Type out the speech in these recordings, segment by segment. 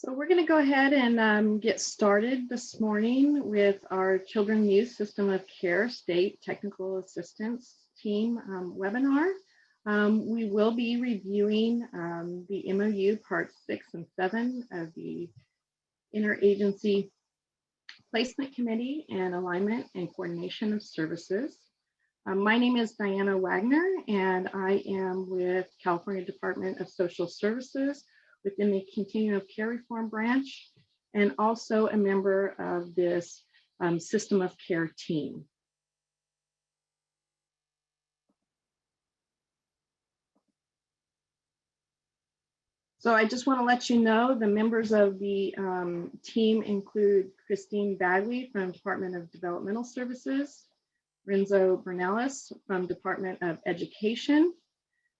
So we're going to go ahead and get started this morning with our Children and Youth System of Care State Technical Assistance Team webinar. We will be reviewing the MOU Parts 6 and 7 of the Interagency Placement Committee and Alignment and Coordination of Services. My name is Diana Wagner, and I am with California Department of Social Services within the Continuum of Care Reform branch, and also a member of this System of Care team. So I just want to let you know the members of the team include Christine Bagley from Department of Developmental Services, Renzo Bernellis from Department of Education.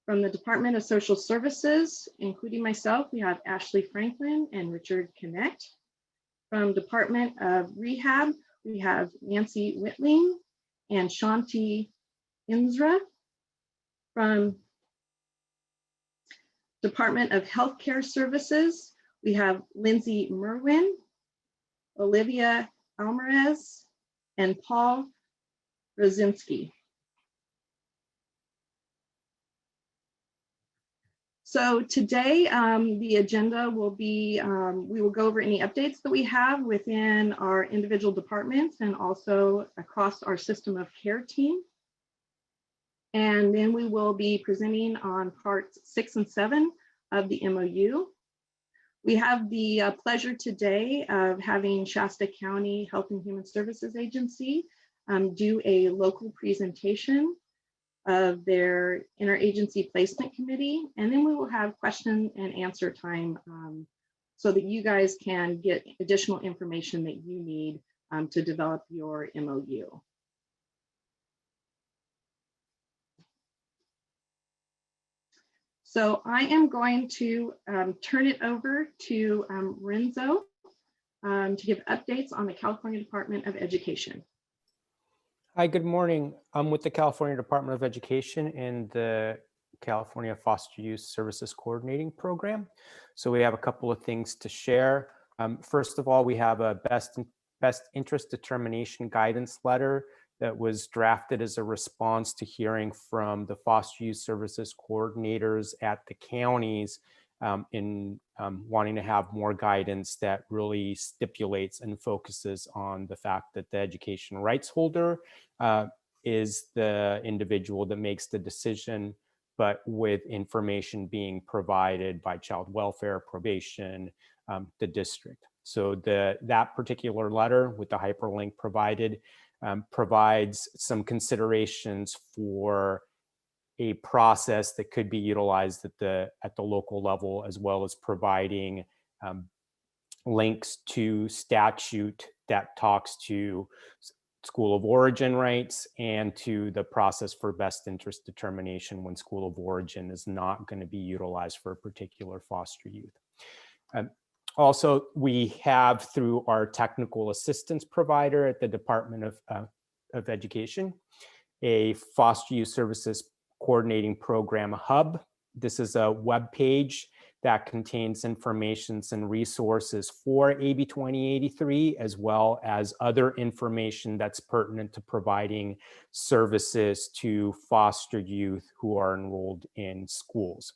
From the Department of Social Services, including myself, we have Ashley Franklin and Richard Connect. From Department of Rehab, we have Nancy Whitling and Shanti Inzra. From Department of Healthcare Services, we have Lindsay Merwin, Olivia Alvarez, and Paul Rosinski. So today, the agenda will be, we will go over any updates that we have within our individual departments and also across our System of Care team. And then we will be presenting on parts 6 and 7 of the MOU. We have the pleasure today of having Shasta County Health and Human Services Agency do a local presentation of their Interagency Placement Committee, and then we will have question and answer time so that you guys can get additional information that you need to develop your MOU. So I am going to turn it over to Renzo to give updates on the California Department of Education. Hi, good morning. I'm with the California Department of Education in the California Foster Youth Services Coordinating Program. So we have a couple of things to share. First of all, we have a best interest determination guidance letter that was drafted as a response to hearing from the foster youth services coordinators at the counties in wanting to have more guidance that really stipulates and focuses on the fact that the education rights holder is the individual that makes the decision, but with information being provided by child welfare, probation, the district. So that particular letter with the hyperlink provided provides some considerations for a process that could be utilized at the local level, as well as providing links to statute that talks to school of origin rights and to the process for best interest determination when school of origin is not going to be utilized for a particular foster youth. Also, we have through our technical assistance provider at the Department of Education, a foster youth services coordinating program hub. This is a web page that contains information and resources for AB 2083, as well as other information that's pertinent to providing services to foster youth who are enrolled in schools.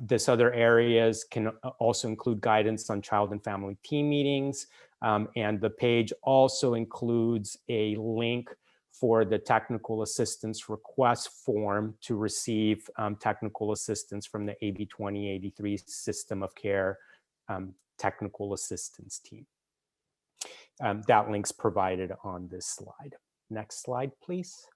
This other areas can also include guidance on child and family team meetings, and the page also includes a link for the technical assistance request form to receive technical assistance from the AB 2083 System of Care technical assistance team. That link's provided on this slide. Next slide, please.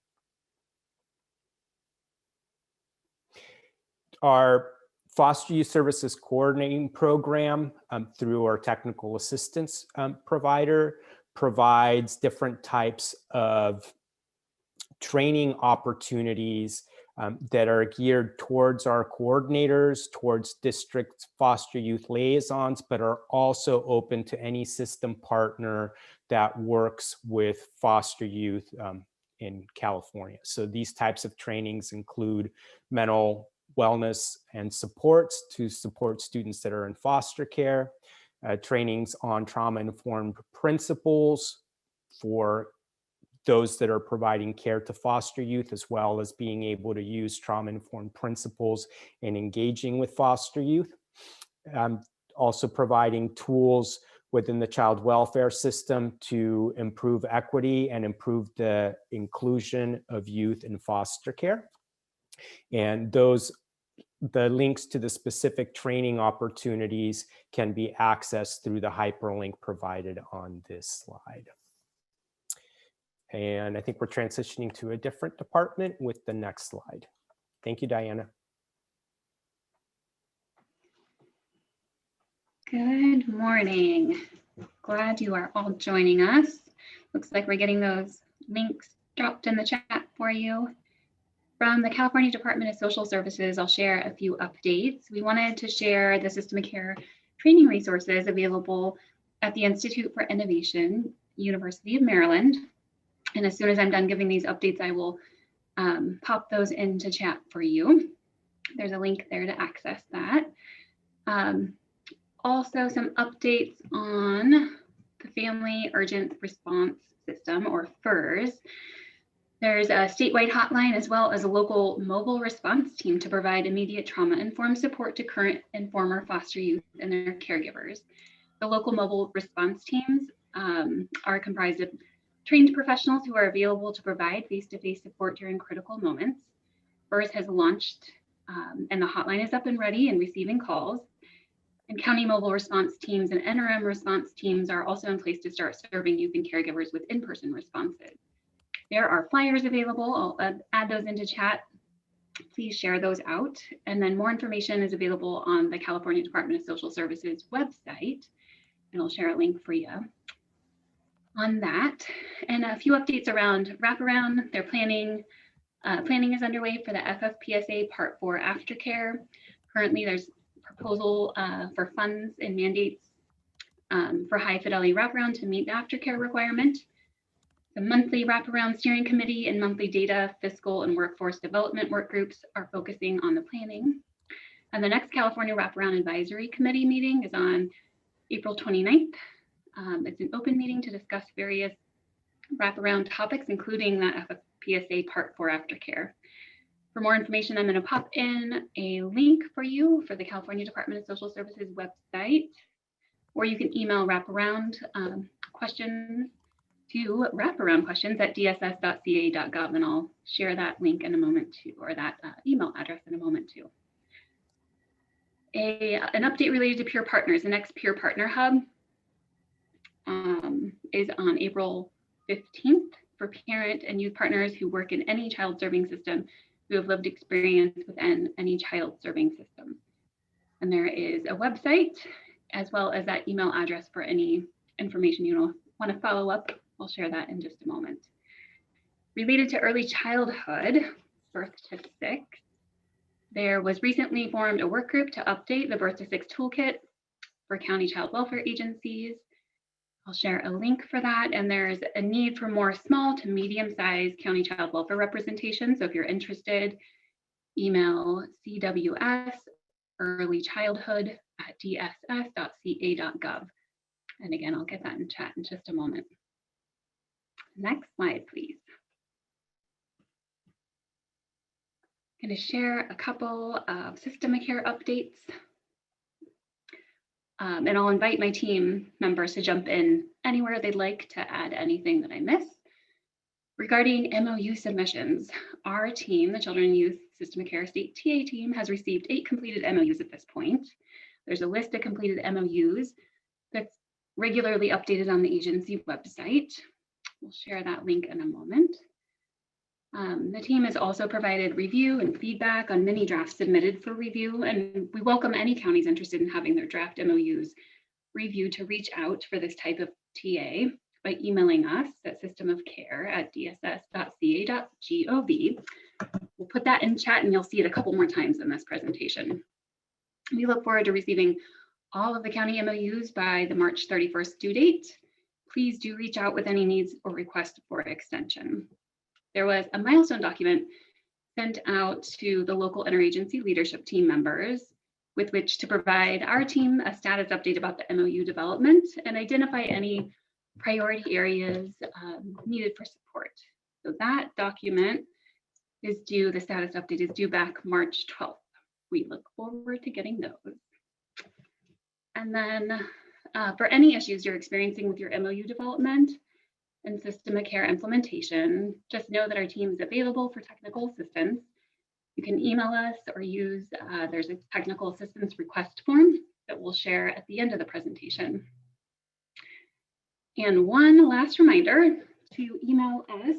Our Foster Youth Services Coordinating Program through our technical assistance provider provides different types of training opportunities that are geared towards our coordinators, towards district foster youth liaisons, but are also open to any system partner that works with foster youth in California. So these types of trainings include mental wellness and supports to support students that are in foster care, trainings on trauma-informed principles for those that are providing care to foster youth, as well as being able to use trauma-informed principles in engaging with foster youth. Also providing tools within the child welfare system to improve equity and improve the inclusion of youth in foster care. And the links to the specific training opportunities can be accessed through the hyperlink provided on this slide. And I think we're transitioning to a different department with the next slide. Thank you, Diana. Good morning. Glad you are all joining us. Looks like we're getting those links dropped in the chat for you. From the California Department of Social Services, I'll share a few updates. We wanted to share the Systemacare training resources available at the Institute for Innovation, University of Maryland. And as soon as I'm done giving these updates, I will pop those into chat for you. There's a link there to access that. Also, some updates on the Family Urgent Response System, or FERS. There's a statewide hotline as well as a local mobile response team to provide immediate trauma-informed support to current and former foster youth and their caregivers. The local mobile response teams are comprised of trained professionals who are available to provide face-to-face support during critical moments. FERS has launched and the hotline is up and ready and receiving calls. And county mobile response teams and interim response teams are also in place to start serving youth and caregivers with in-person responses. There are flyers available. I'll add those into chat. Please share those out. And then more information is available on the California Department of Social Services website. And I'll share a link for you on that. And a few updates around wraparound. Their planning is underway for the FFPSA Part 4 aftercare. Currently, there's proposal for funds and mandates for high fidelity wraparound to meet the aftercare requirement. The monthly wraparound steering committee and monthly data, fiscal, and workforce development work groups are focusing on the planning. And the next California Wraparound Advisory Committee meeting is on April 29th. It's an open meeting to discuss various wraparound topics, including the FFPSA Part 4 aftercare. For more information, I'm going to pop in a link for you for the California Department of Social Services website, or you can email wraparound questions to wraparoundquestions@dss.ca.gov, and I'll share that link in a moment too, or that email address in a moment too. An update related to peer partners. The next peer partner hub is on April 15th for parent and youth partners who work in any child serving system who have lived experience within any child serving system. And there is a website as well as that email address for any information you want to follow up. I'll share that in just a moment. Related to early childhood, birth to 6, there was recently formed a work group to update the birth to 6 toolkit for county child welfare agencies. I'll share a link for that, and there's a need for more small to medium-sized county child welfare representation. So if you're interested, email cwsearlychildhood@dss.ca.gov. And again, I'll get that in chat in just a moment. Next slide, please. I'm going to share a couple of Systemacare updates. And I'll invite my team members to jump in anywhere they'd like to add anything that I miss. Regarding MOU submissions, our team, the Children and Youth Systemacare State TA team, has received 8 completed MOUs at this point. There's a list of completed MOUs that's regularly updated on the agency website. We'll share that link in a moment. The team has also provided review and feedback on many drafts submitted for review, and we welcome any counties interested in having their draft MOUs reviewed to reach out for this type of TA by emailing us at systemofcare@dss.ca.gov. We'll put that in chat and you'll see it a couple more times in this presentation. We look forward to receiving all of the county MOUs by the March 31st due date. Please do reach out with any needs or requests for extension. There was a milestone document sent out to the local interagency leadership team members with which to provide our team a status update about the MOU development and identify any priority areas needed for support. So that document is due, the status update is due back March 12th. We look forward to getting those. And then for any issues you're experiencing with your MOU development and Systemacare implementation, just know that our team is available for technical assistance. You can email us or use, there's a technical assistance request form that we'll share at the end of the presentation. And one last reminder to email us,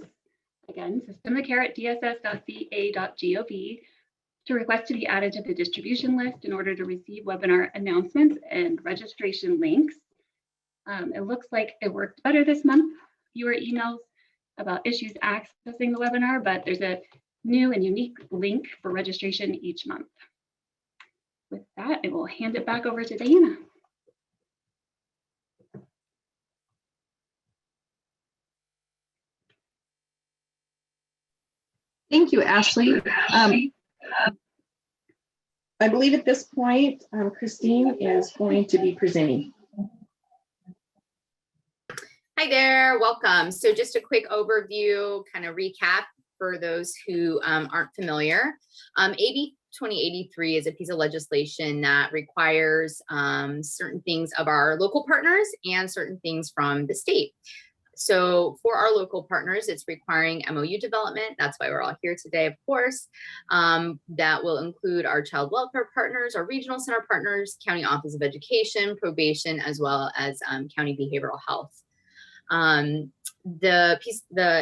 again, systemacare@dss.ca.gov, to request to be added to the distribution list in order to receive webinar announcements and registration links. It looks like it worked better this month, fewer emails about issues accessing the webinar, but there's a new and unique link for registration each month. With that, I will hand it back over to Diana. Thank you, Ashley. I believe at this point, Christine is going to be presenting. Hi there, welcome. So just a quick overview, kind of recap for those who aren't familiar. AB 2083 is a piece of legislation that requires certain things of our local partners and certain things from the state. So for our local partners, it's requiring MOU development. That's why we're all here today, of course. That will include our child welfare partners, our regional center partners, County Office of Education, Probation, as well as County Behavioral Health. The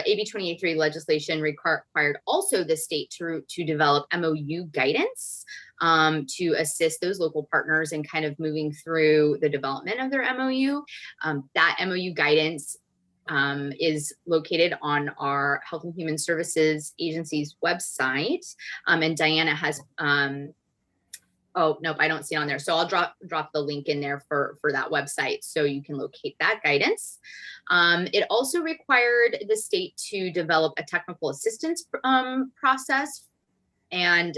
AB 2083 legislation required also the state to develop MOU guidance to assist those local partners in kind of moving through the development of their MOU. That MOU guidance is located on our Health and Human Services Agency's website. And Diana has, oh, nope, I don't see it on there. So I'll drop the link in there for that website so you can locate that guidance. It also required the state to develop a technical assistance process. And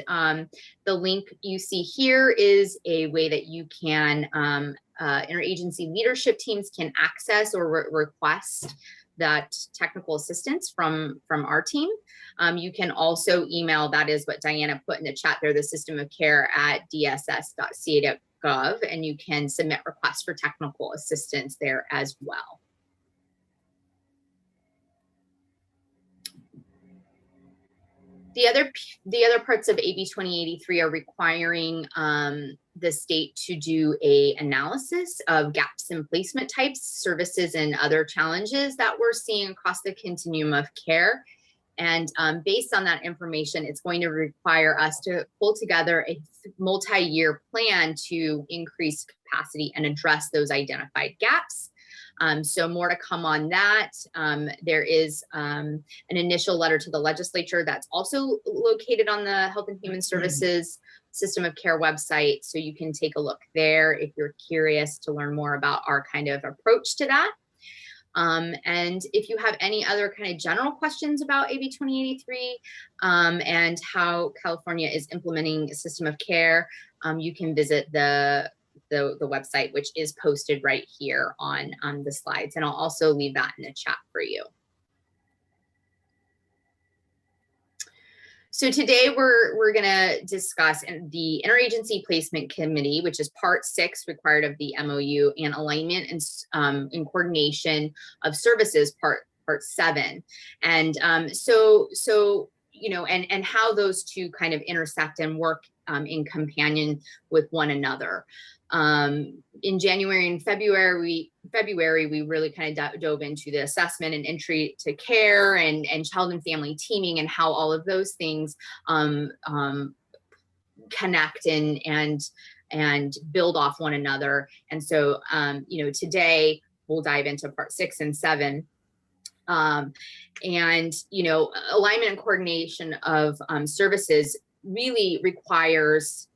the link you see here is a way that you can, interagency leadership teams can access or request that technical assistance from our team. You can also email, that is what Diana put in the chat there, the systemacare@dss.ca.gov, and you can submit requests for technical assistance there as well. The other parts of AB 2083 are requiring the state to do an analysis of gaps in placement types, services, and other challenges that we're seeing across the continuum of care. And based on that information, it's going to require us to pull together a multi-year plan to increase capacity and address those identified gaps. So more to come on that. There is an initial letter to the legislature that's also located on the Health and Human Services System of Care website. So you can take a look there if you're curious to learn more about our kind of approach to that. And if you have any other kind of general questions about AB 2083 and how California is implementing a system of care, you can visit the website, which is posted right here on the slides. And I'll also leave that in the chat for you. So today we're gonna discuss the Interagency Placement Committee, which is part 6 required of the MOU, and alignment and coordination of services, part 7. And so you know, and how those two kind of intersect and work in companion with one another. In January and February, we really kind of dove into the assessment and entry to care and child and family teaming, and how all of those things connect and build off one another. And so, you know, today we'll dive into part 6 and 7. And, you know, alignment and coordination of services really requires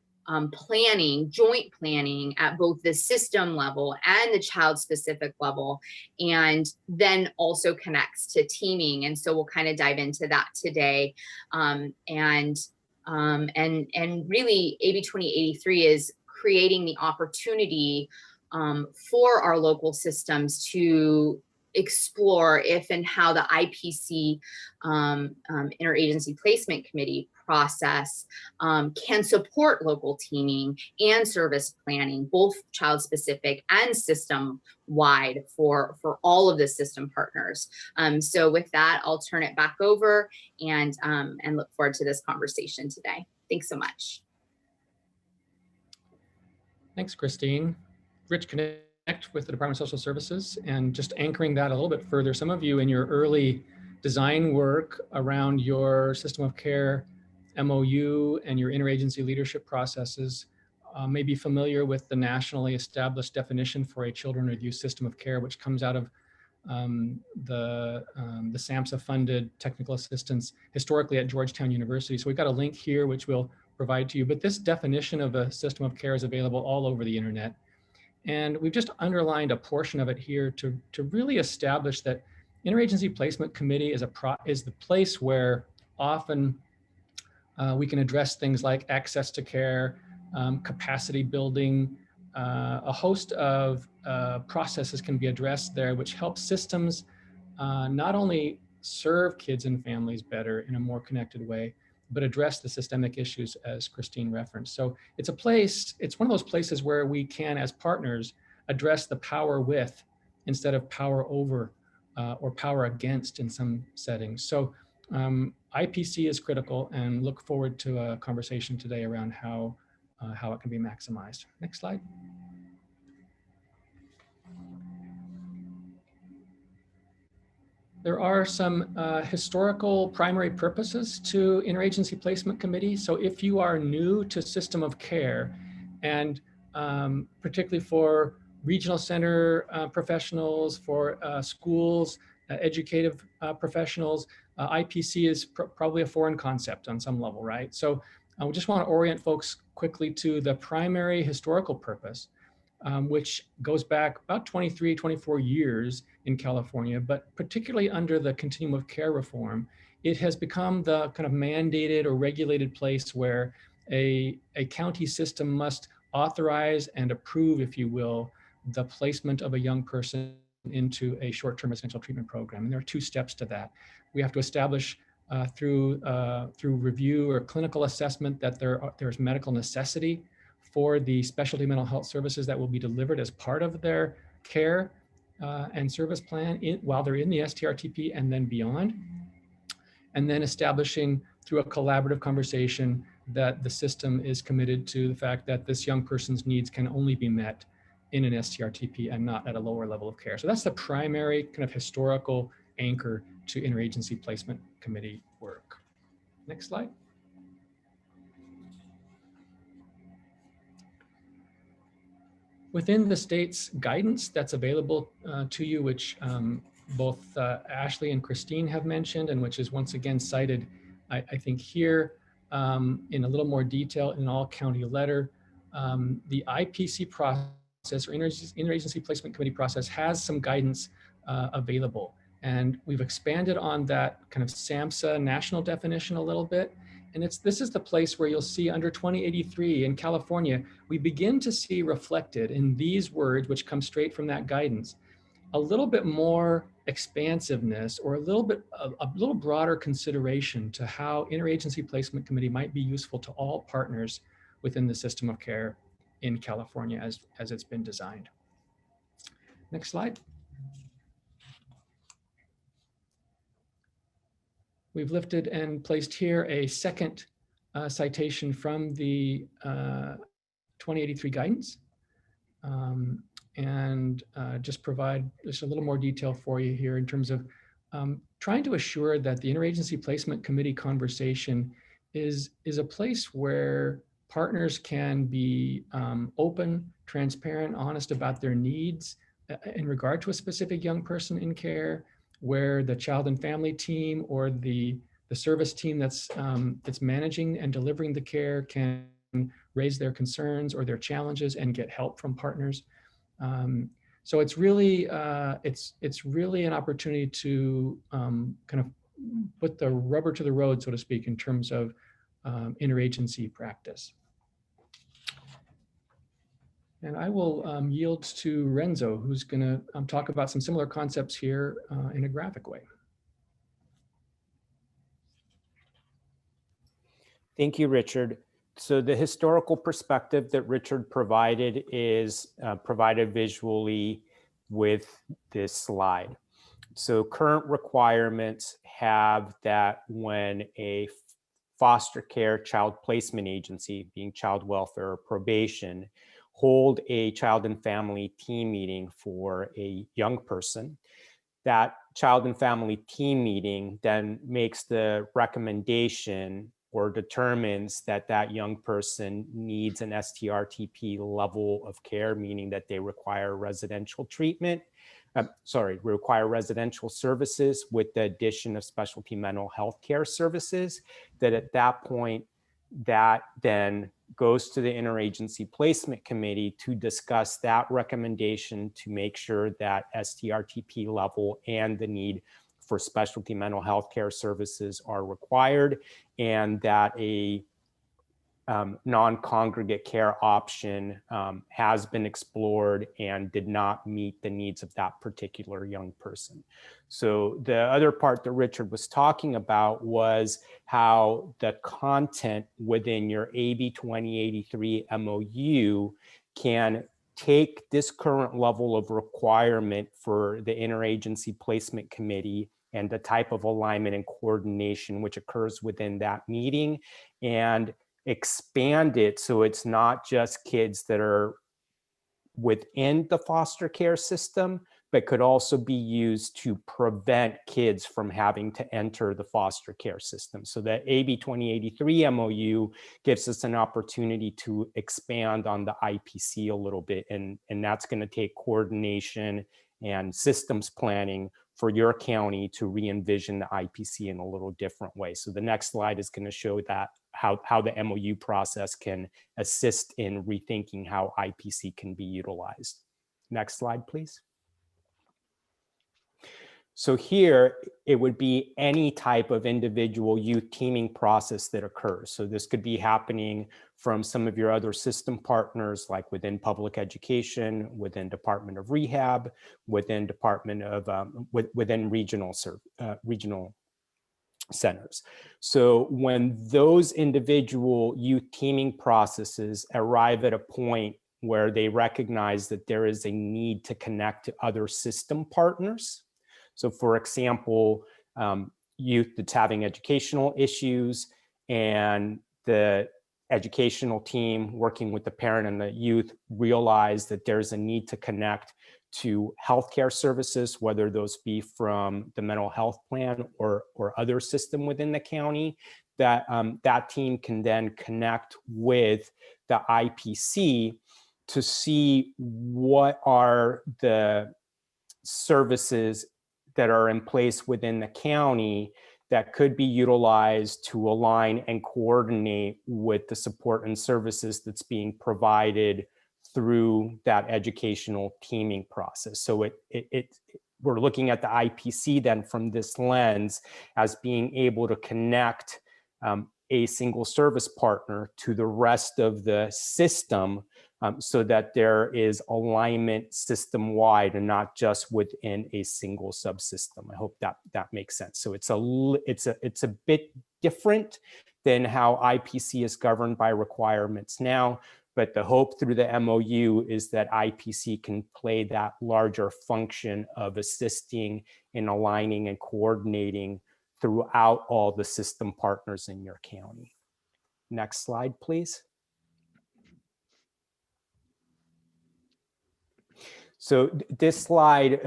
planning, joint planning at both the system level and the child specific level, and then also connects to teaming. And so we'll kind of dive into that today. And really AB 2083 is creating the opportunity for our local systems to explore if and how the IPC Interagency Placement Committee process can support local teaming and service planning, both child specific and system wide for all of the system partners. So with that, I'll turn it back over and look forward to this conversation today. Thanks so much. Thanks, Christine. Rich connect with the Department of Social Services, and just anchoring that a little bit further. Some of you in your early design work around your system of care MOU and your interagency leadership processes may be familiar with the nationally established definition for a children or youth system of care, which comes out of the SAMHSA funded technical assistance historically at Georgetown University. So we've got a link here which we'll provide to you, but this definition of a system of care is available all over the internet. And we've just underlined a portion of it here to really establish that Interagency Placement Committee is the place where often we can address things like access to care, capacity building, a host of processes can be addressed there, which help systems not only serve kids and families better in a more connected way, but address the systemic issues as Christine referenced. So it's one of those places where we can, as partners, address the power with instead of power over or power against in some settings. So IPC is critical, and look forward to a conversation today around how it can be maximized. Next slide. There are some historical primary purposes to Interagency Placement Committee. So if you are new to system of care, and particularly for regional center professionals, for schools, educative professionals, IPC is probably a foreign concept on some level, right? So we just want to orient folks quickly to the primary historical purpose, which goes back about 23, 24 years in California, but particularly under the continuum of care reform, it has become the kind of mandated or regulated place where a county system must authorize and approve, if you will, the placement of a young person into a short-term residential treatment program. And there are two steps to that. We have to establish through review or clinical assessment that there's medical necessity for the specialty mental health services that will be delivered as part of their care and service plan while they're in the STRTP and then beyond. And then establishing through a collaborative conversation that the system is committed to the fact that this young person's needs can only be met in an STRTP and not at a lower level of care. So that's the primary kind of historical anchor to Interagency Placement Committee work. Next slide. Within the state's guidance that's available to you, which both Ashley and Christine have mentioned, and which is once again cited, I think here in a little more detail in an all-county letter, the IPC process or Interagency Placement Committee process has some guidance available. And we've expanded on that kind of SAMHSA national definition a little bit. And this is the place where you'll see under 2083 in California, we begin to see reflected in these words, which come straight from that guidance, a little bit more expansiveness or a little broader consideration to how Interagency Placement Committee might be useful to all partners within the system of care in California as it's been designed. Next slide. We've lifted and placed here a second citation from the 2083 guidance and just provide just a little more detail for you here in terms of trying to assure that the Interagency Placement Committee conversation is a place where partners can be open, transparent, honest about their needs in regard to a specific young person in care, where the child and family team or the service team that's managing and delivering the care can raise their concerns or their challenges and get help from partners. So it's really an opportunity to kind of put the rubber to the road, so to speak, in terms of interagency practice. And I will yield to Renzo, who's going to talk about some similar concepts here in a graphic way. Thank you, Richard. So the historical perspective that Richard provided is provided visually with this slide. So current requirements have that when a foster care child placement agency, being child welfare or probation, hold a child and family team meeting for a young person, that child and family team meeting then makes the recommendation or determines that that young person needs an STRTP level of care, meaning that they require residential treatment, require residential services with the addition of specialty mental health care services, that at that point, that then goes to the Interagency Placement Committee to discuss that recommendation to make sure that STRTP level and the need for specialty mental health care services are required, and that a non-congregate care option has been explored and did not meet the needs of that particular young person. So the other part that Richard was talking about was how the content within your AB 2083 MOU can take this current level of requirement for the Interagency Placement Committee and the type of alignment and coordination which occurs within that meeting, and expand it so it's not just kids that are within the foster care system, but could also be used to prevent kids from having to enter the foster care system. So that AB 2083 MOU gives us an opportunity to expand on the IPC a little bit, and that's going to take coordination and systems planning for your county to re-envision the IPC in a little different way. So the next slide is going to show that how the MOU process can assist in rethinking how IPC can be utilized. Next slide, please. So here, it would be any type of individual youth teaming process that occurs. So this could be happening from some of your other system partners, like within public education, within Department of Rehab, within Department of, within regional centers. So when those individual youth teaming processes arrive at a point where they recognize that there is a need to connect to other system partners. So for example, youth that's having educational issues, and the educational team working with the parent and the youth realize that there's a need to connect to healthcare services, whether those be from the mental health plan or other system within the county, that that team can then connect with the IPC to see what are the services that are in place within the county that could be utilized to align and coordinate with the support and services that's being provided through that educational teaming process. So we're looking at the IPC then from this lens as being able to connect a single service partner to the rest of the system, so that there is alignment system-wide and not just within a single subsystem. I hope that makes sense. So it's a bit different than how IPC is governed by requirements now, but the hope through the MOU is that IPC can play that larger function of assisting in aligning and coordinating throughout all the system partners in your county. Next slide, please. So this slide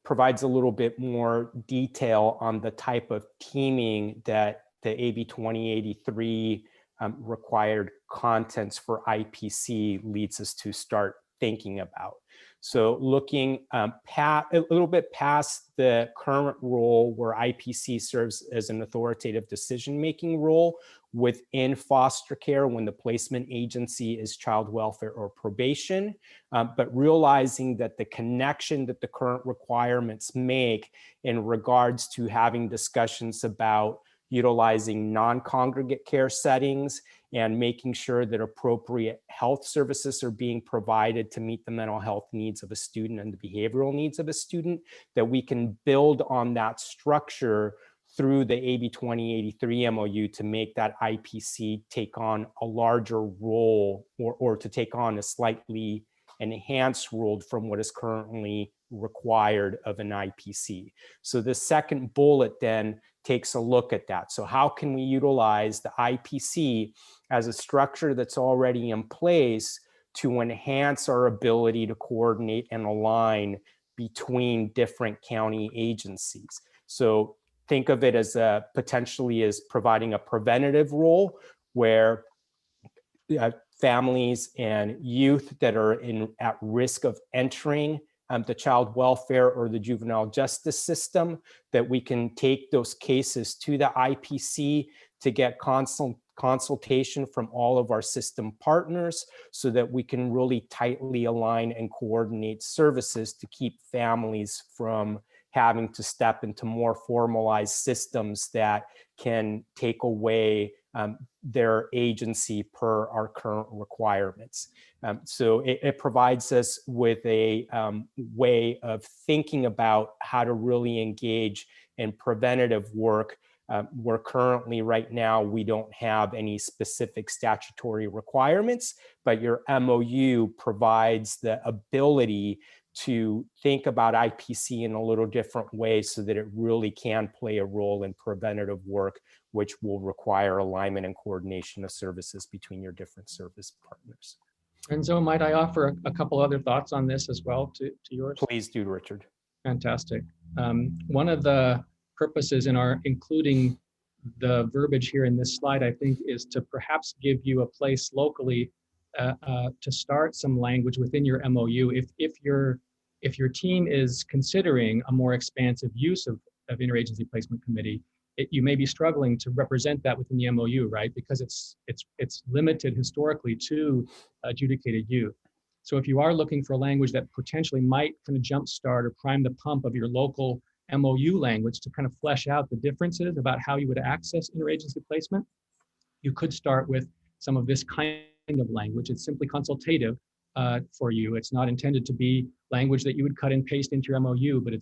provides a little bit more detail on the type of teaming that the AB 2083 required contents for IPC leads us to start thinking about. So looking a little bit past the current role where IPC serves as an authoritative decision-making role within foster care when the placement agency is child welfare or probation, but realizing that the connection that the current requirements make in regards to having discussions about utilizing non-congregate care settings, and making sure that appropriate health services are being provided to meet the mental health needs of a student and the behavioral needs of a student, that we can build on that structure through the AB 2083 MOU to make that IPC take on a larger role, or to take on a slightly enhanced role from what is currently required of an IPC. So the second bullet then takes a look at that. So how can we utilize the IPC as a structure that's already in place to enhance our ability to coordinate and align between different county agencies? So think of it as potentially as providing a preventative role where families and youth that are at risk of entering the child welfare or the juvenile justice system, that we can take those cases to the IPC to get consultation from all of our system partners, so that we can really tightly align and coordinate services to keep families from having to step into more formalized systems that can take away their agency per our current requirements. So it provides us with a way of thinking about how to really engage in preventative work, where currently right now we don't have any specific statutory requirements, but your MOU provides the ability to think about IPC in a little different way, so that it really can play a role in preventative work, which will require alignment and coordination of services between your different service partners. And so might I offer a couple other thoughts on this as well to yours? Please do, Richard. Fantastic. One of the purposes in our including the verbiage here in this slide, I think, is to perhaps give you a place locally to start some language within your MOU. If your team is considering a more expansive use of interagency placement committee, you may be struggling to represent that within the MOU, right? Because it's limited historically to adjudicated youth. So if you are looking for a language that potentially might kind of jumpstart or prime the pump of your local MOU language to kind of flesh out the differences about how you would access interagency placement, you could start with some of this kind of language. It's simply consultative for you. It's not intended to be language that you would cut and paste into your MOU, but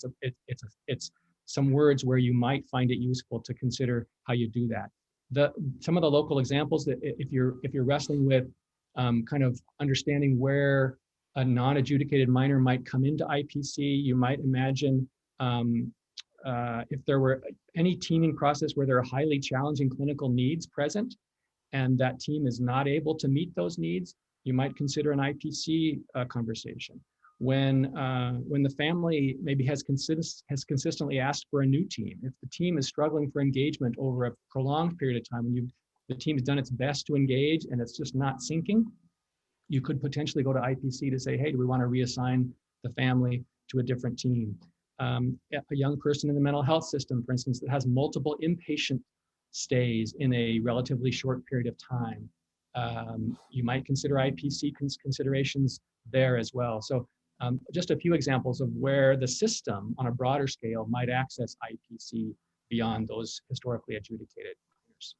it's some words where you might find it useful to consider how you do that. Some of the local examples that if you're wrestling with kind of understanding where a non-adjudicated minor might come into IPC, you might imagine if there were any teaming process where there are highly challenging clinical needs present, and that team is not able to meet those needs, you might consider an IPC conversation. When the family maybe has consistently asked for a new team, if the team is struggling for engagement over a prolonged period of time, when the team has done its best to engage and it's just not syncing, you could potentially go to IPC to say, hey, do we want to reassign the family to a different team? A young person in the mental health system, for instance, that has multiple inpatient stays in a relatively short period of time, you might consider IPC considerations there as well. So just a few examples of where the system on a broader scale might access IPC beyond those historically adjudicated minors.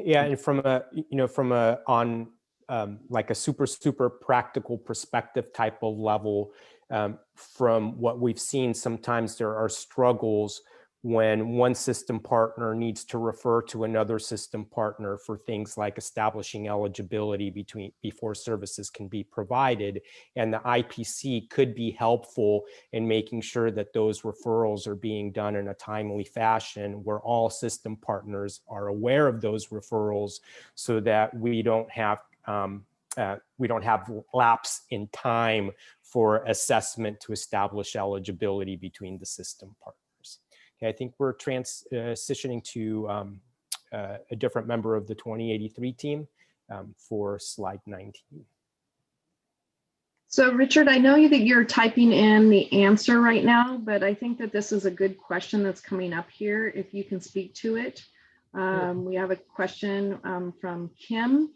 Yeah, and from like a super practical perspective type of level, from what we've seen, sometimes there are struggles when one system partner needs to refer to another system partner for things like establishing eligibility before services can be provided. And the IPC could be helpful in making sure that those referrals are being done in a timely fashion, where all system partners are aware of those referrals, so that we don't have lapse in time for assessment to establish eligibility between the system partners. Okay, I think we're transitioning to a different member of the 2083 team for slide 19. So Richard, I know that you're typing in the answer right now, but I think that this is a good question that's coming up here, if you can speak to it. We have a question from Kim.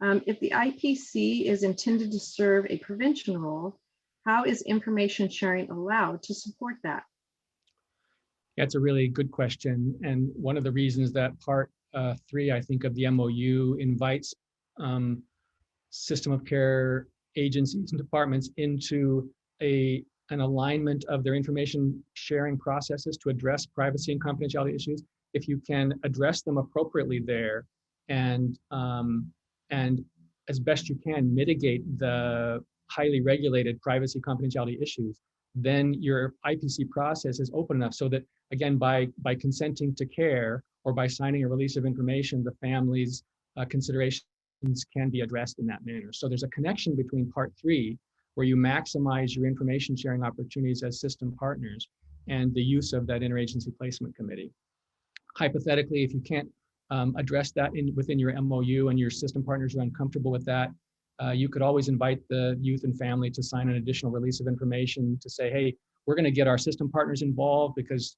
If the IPC is intended to serve a prevention role, how is information sharing allowed to support that? Yeah, it's a really good question. And one of the reasons that Part 3, I think, of the MOU invites system of care agencies and departments into an alignment of their information sharing processes to address privacy and confidentiality issues. If you can address them appropriately there and as best you can mitigate the highly regulated privacy confidentiality issues, then your IPC process is open enough so that, again, by consenting to care or by signing a release of information, the family's considerations can be addressed in that manner. So there's a connection between Part 3, where you maximize your information sharing opportunities as system partners, and the use of that interagency placement committee. Hypothetically, if you can't address that within your MOU and your system partners are uncomfortable with that, you could always invite the youth and family to sign an additional release of information to say, hey, we're going to get our system partners involved because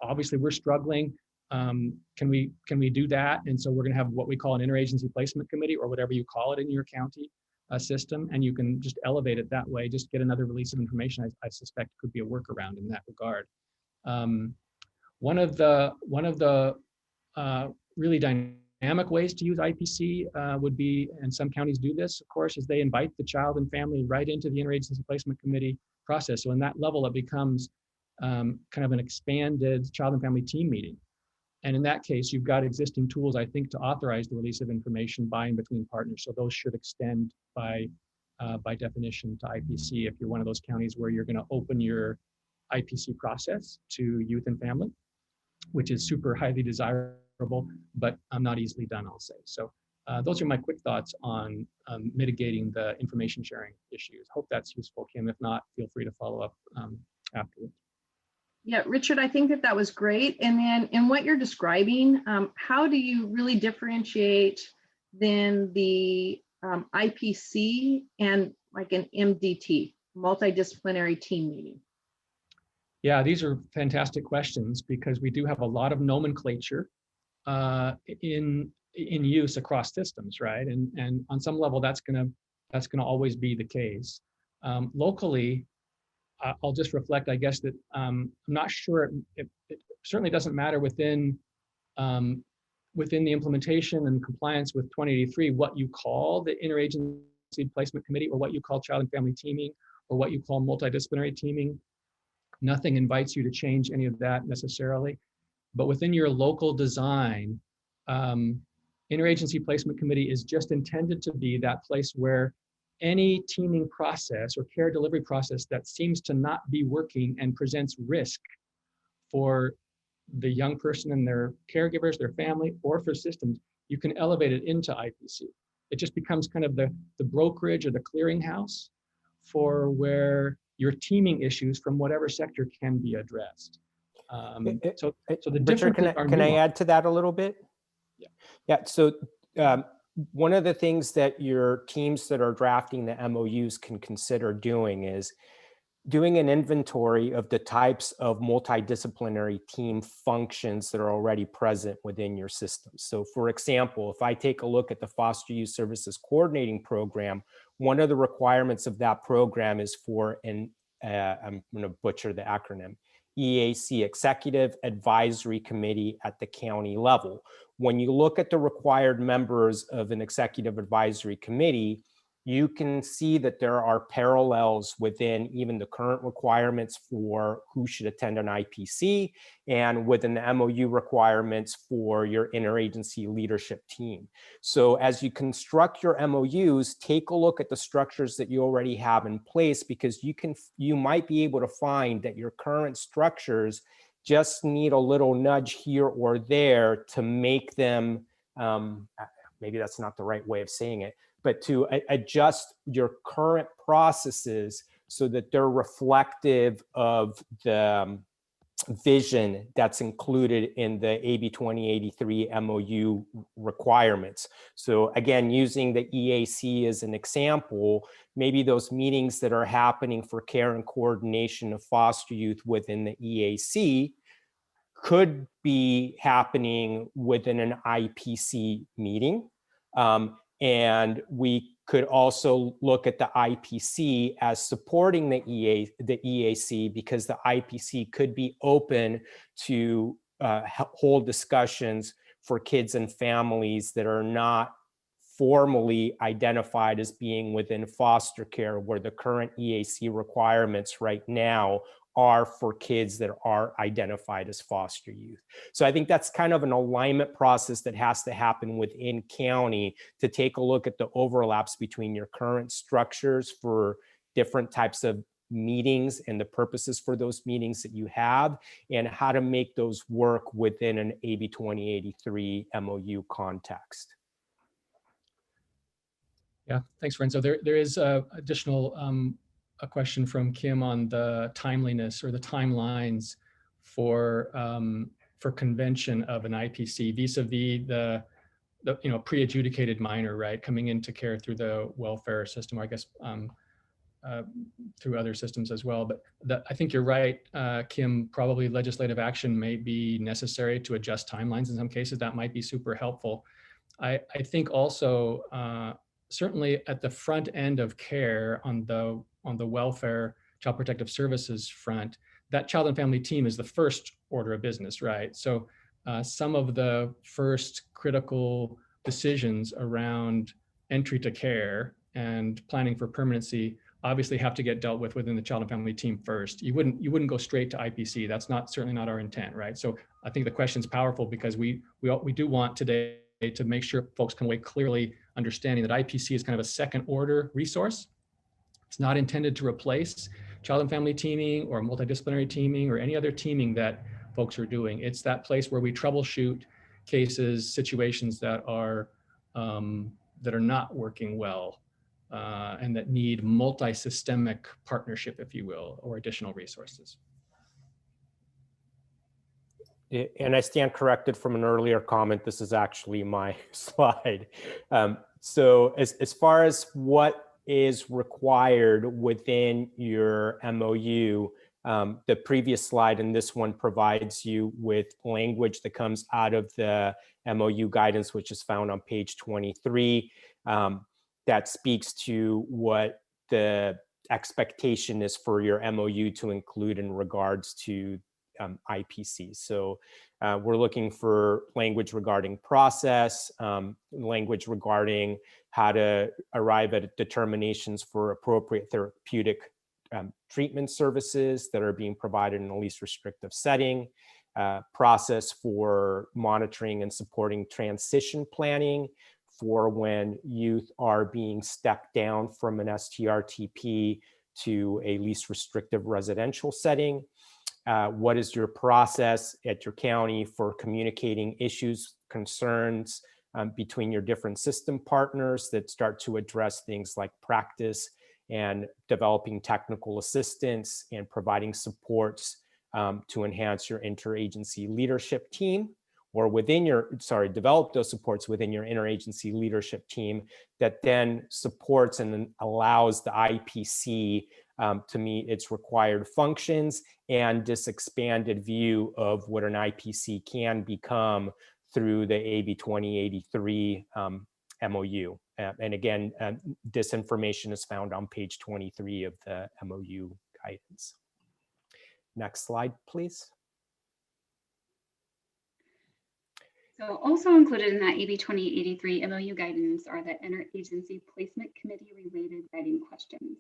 obviously we're struggling. Can we do that? And so we're going to have what we call an interagency placement committee, or whatever you call it in your county system, and you can just elevate it that way. Just get another release of information. I suspect could be a workaround in that regard. One of the really dynamic ways to use IPC would be, and some counties do this, of course, is they invite the child and family right into the interagency placement committee process. So in that level, it becomes kind of an expanded child and family team meeting. And in that case, you've got existing tools, I think, to authorize the release of information by and between partners. So those should extend by definition to IPC if you're one of those counties where you're going to open your IPC process to youth and family, which is super highly desirable, but not easily done, I'll say. So those are my quick thoughts on mitigating the information sharing issues. Hope that's useful, Kim. If not, feel free to follow up afterwards. Yeah, Richard, I think that was great. And then in what you're describing, how do you really differentiate then the IPC and like an MDT, multidisciplinary team meeting? Yeah, these are fantastic questions because we do have a lot of nomenclature in use across systems, right? And on some level, that's gonna always be the case. Locally, I'll just reflect, I guess, that I'm not sure, it certainly doesn't matter within the implementation and compliance with 2083 what you call the interagency placement committee, or what you call child and family teaming, or what you call multidisciplinary teaming. Nothing invites you to change any of that necessarily. But within your local design, interagency placement committee is just intended to be that place where any teaming process or care delivery process that seems to not be working and presents risk for the young person and their caregivers, their family, or for systems, you can elevate it into IPC. It just becomes kind of the brokerage or the clearinghouse for where your teaming issues from whatever sector can be addressed. So the Richard, can I add to that a little bit? Yeah. So one of the things that your teams that are drafting the MOUs can consider doing is doing an inventory of the types of multidisciplinary team functions that are already present within your system. So for example, if I take a look at the Foster Youth Services Coordinating Program, one of the requirements of that program is for an, I'm going to butcher the acronym, EAC, Executive Advisory Committee at the county level. When you look at the required members of an Executive Advisory Committee, you can see that there are parallels within even the current requirements for who should attend an IPC and within the MOU requirements for your interagency leadership team. So as you construct your MOUs, take a look at the structures that you already have in place, because you might be able to find that your current structures just need a little nudge here or there to make them, maybe that's not the right way of saying it, but to adjust your current processes so that they're reflective of the vision that's included in the AB 2083 MOU requirements. So again, using the EAC as an example, maybe those meetings that are happening for care and coordination of foster youth within the EAC could be happening within an IPC meeting. And we could also look at the IPC as supporting the EAC, because the IPC could be open to hold discussions for kids and families that are not formally identified as being within foster care, where the current EAC requirements right now are for kids that are identified as foster youth. So I think that's kind of an alignment process that has to happen within county to take a look at the overlaps between your current structures for different types of meetings and the purposes for those meetings that you have, and how to make those work within an AB 2083 MOU context. Yeah, thanks, Renzo. There is additional a question from Kim on the timeliness or the timelines for convention of an IPC vis-a-vis the pre-adjudicated minor, right, coming into care through the welfare system, or I guess through other systems as well. But I think you're right, Kim. Probably legislative action may be necessary to adjust timelines in some cases. That might be super helpful. I think also certainly at the front end of care on the welfare child protective services front, that child and family team is the first order of business, right? So some of the first critical decisions around entry to care and planning for permanency obviously have to get dealt with within the child and family team first. You wouldn't go straight to IPC. That's certainly not our intent, right? So I think the question's powerful, because we do want today to make sure folks can weigh clearly, understanding that IPC is kind of a second order resource. It's not intended to replace child and family teaming or multidisciplinary teaming or any other teaming that folks are doing. It's that place where we troubleshoot cases, situations that are not working well and that need multi-systemic partnership, if you will, or additional resources. And I stand corrected from an earlier comment. This is actually my slide. So as far as what is required within your MOU, the previous slide and this one provides you with language that comes out of the MOU guidance, which is found on page 23, that speaks to what the expectation is for your MOU to include in regards to IPC. So we're looking for language regarding process, language regarding how to arrive at determinations for appropriate therapeutic treatment services that are being provided in a least restrictive setting, process for monitoring and supporting transition planning for when youth are being stepped down from an STRTP to a least restrictive residential setting. What is your process at your county for communicating issues, concerns between your different system partners that start to address things like practice and developing technical assistance and providing supports to enhance your interagency leadership team, or develop those supports within your interagency leadership team that then supports and then allows the IPC to meet its required functions and this expanded view of what an IPC can become through the AB 2083 MOU. And again, this information is found on page 23 of the MOU guidance. Next slide, please. So also included in that AB 2083 MOU guidance are the Interagency Placement Committee related guiding questions.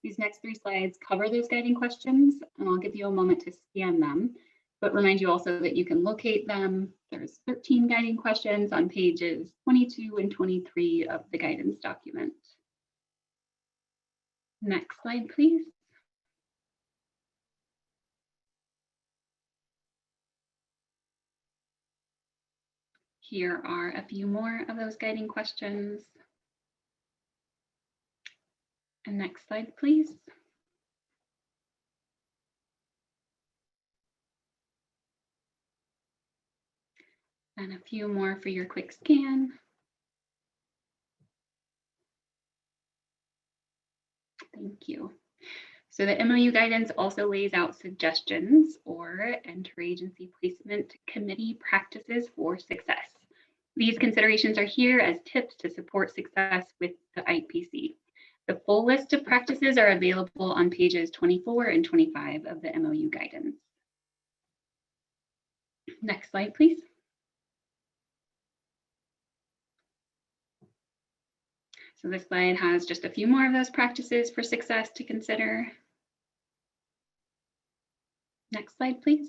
These next 3 slides cover those guiding questions, and I'll give you a moment to scan them, but remind you also that you can locate them. There's 13 guiding questions on pages 22 and 23 of the guidance document. Next slide, please. Here are a few more of those guiding questions. And next slide, please. And a few more for your quick scan. Thank you. So the MOU guidance also lays out suggestions or interagency placement committee practices for success. These considerations are here as tips to support success with the IPC. The full list of practices are available on pages 24 and 25 of the MOU guidance. Next slide, please. So this slide has just a few more of those practices for success to consider. Next slide, please.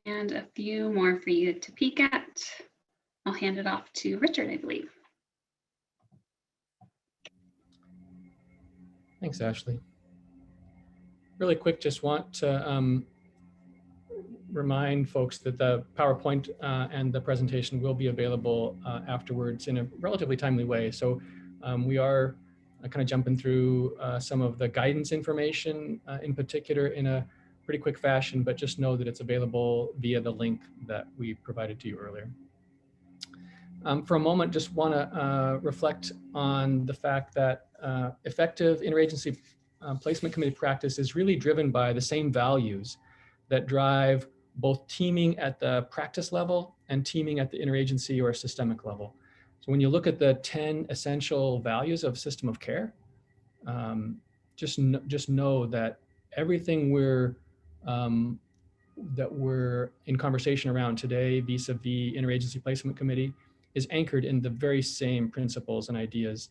And a few more for you to peek at. I'll hand it off to Richard, I believe. Thanks, Ashley. Really quick, just want to remind folks that the PowerPoint and the presentation will be available afterwards in a relatively timely way. So we are kind of jumping through some of the guidance information in particular in a pretty quick fashion, but just know that it's available via the link that we provided to you earlier. For a moment, just want to reflect on the fact that effective interagency placement committee practice is really driven by the same values that drive both teaming at the practice level and teaming at the interagency or systemic level. So when you look at the 10 essential values of system of care, just know that everything that we're in conversation around today vis-a-vis interagency placement committee is anchored in the very same principles and ideas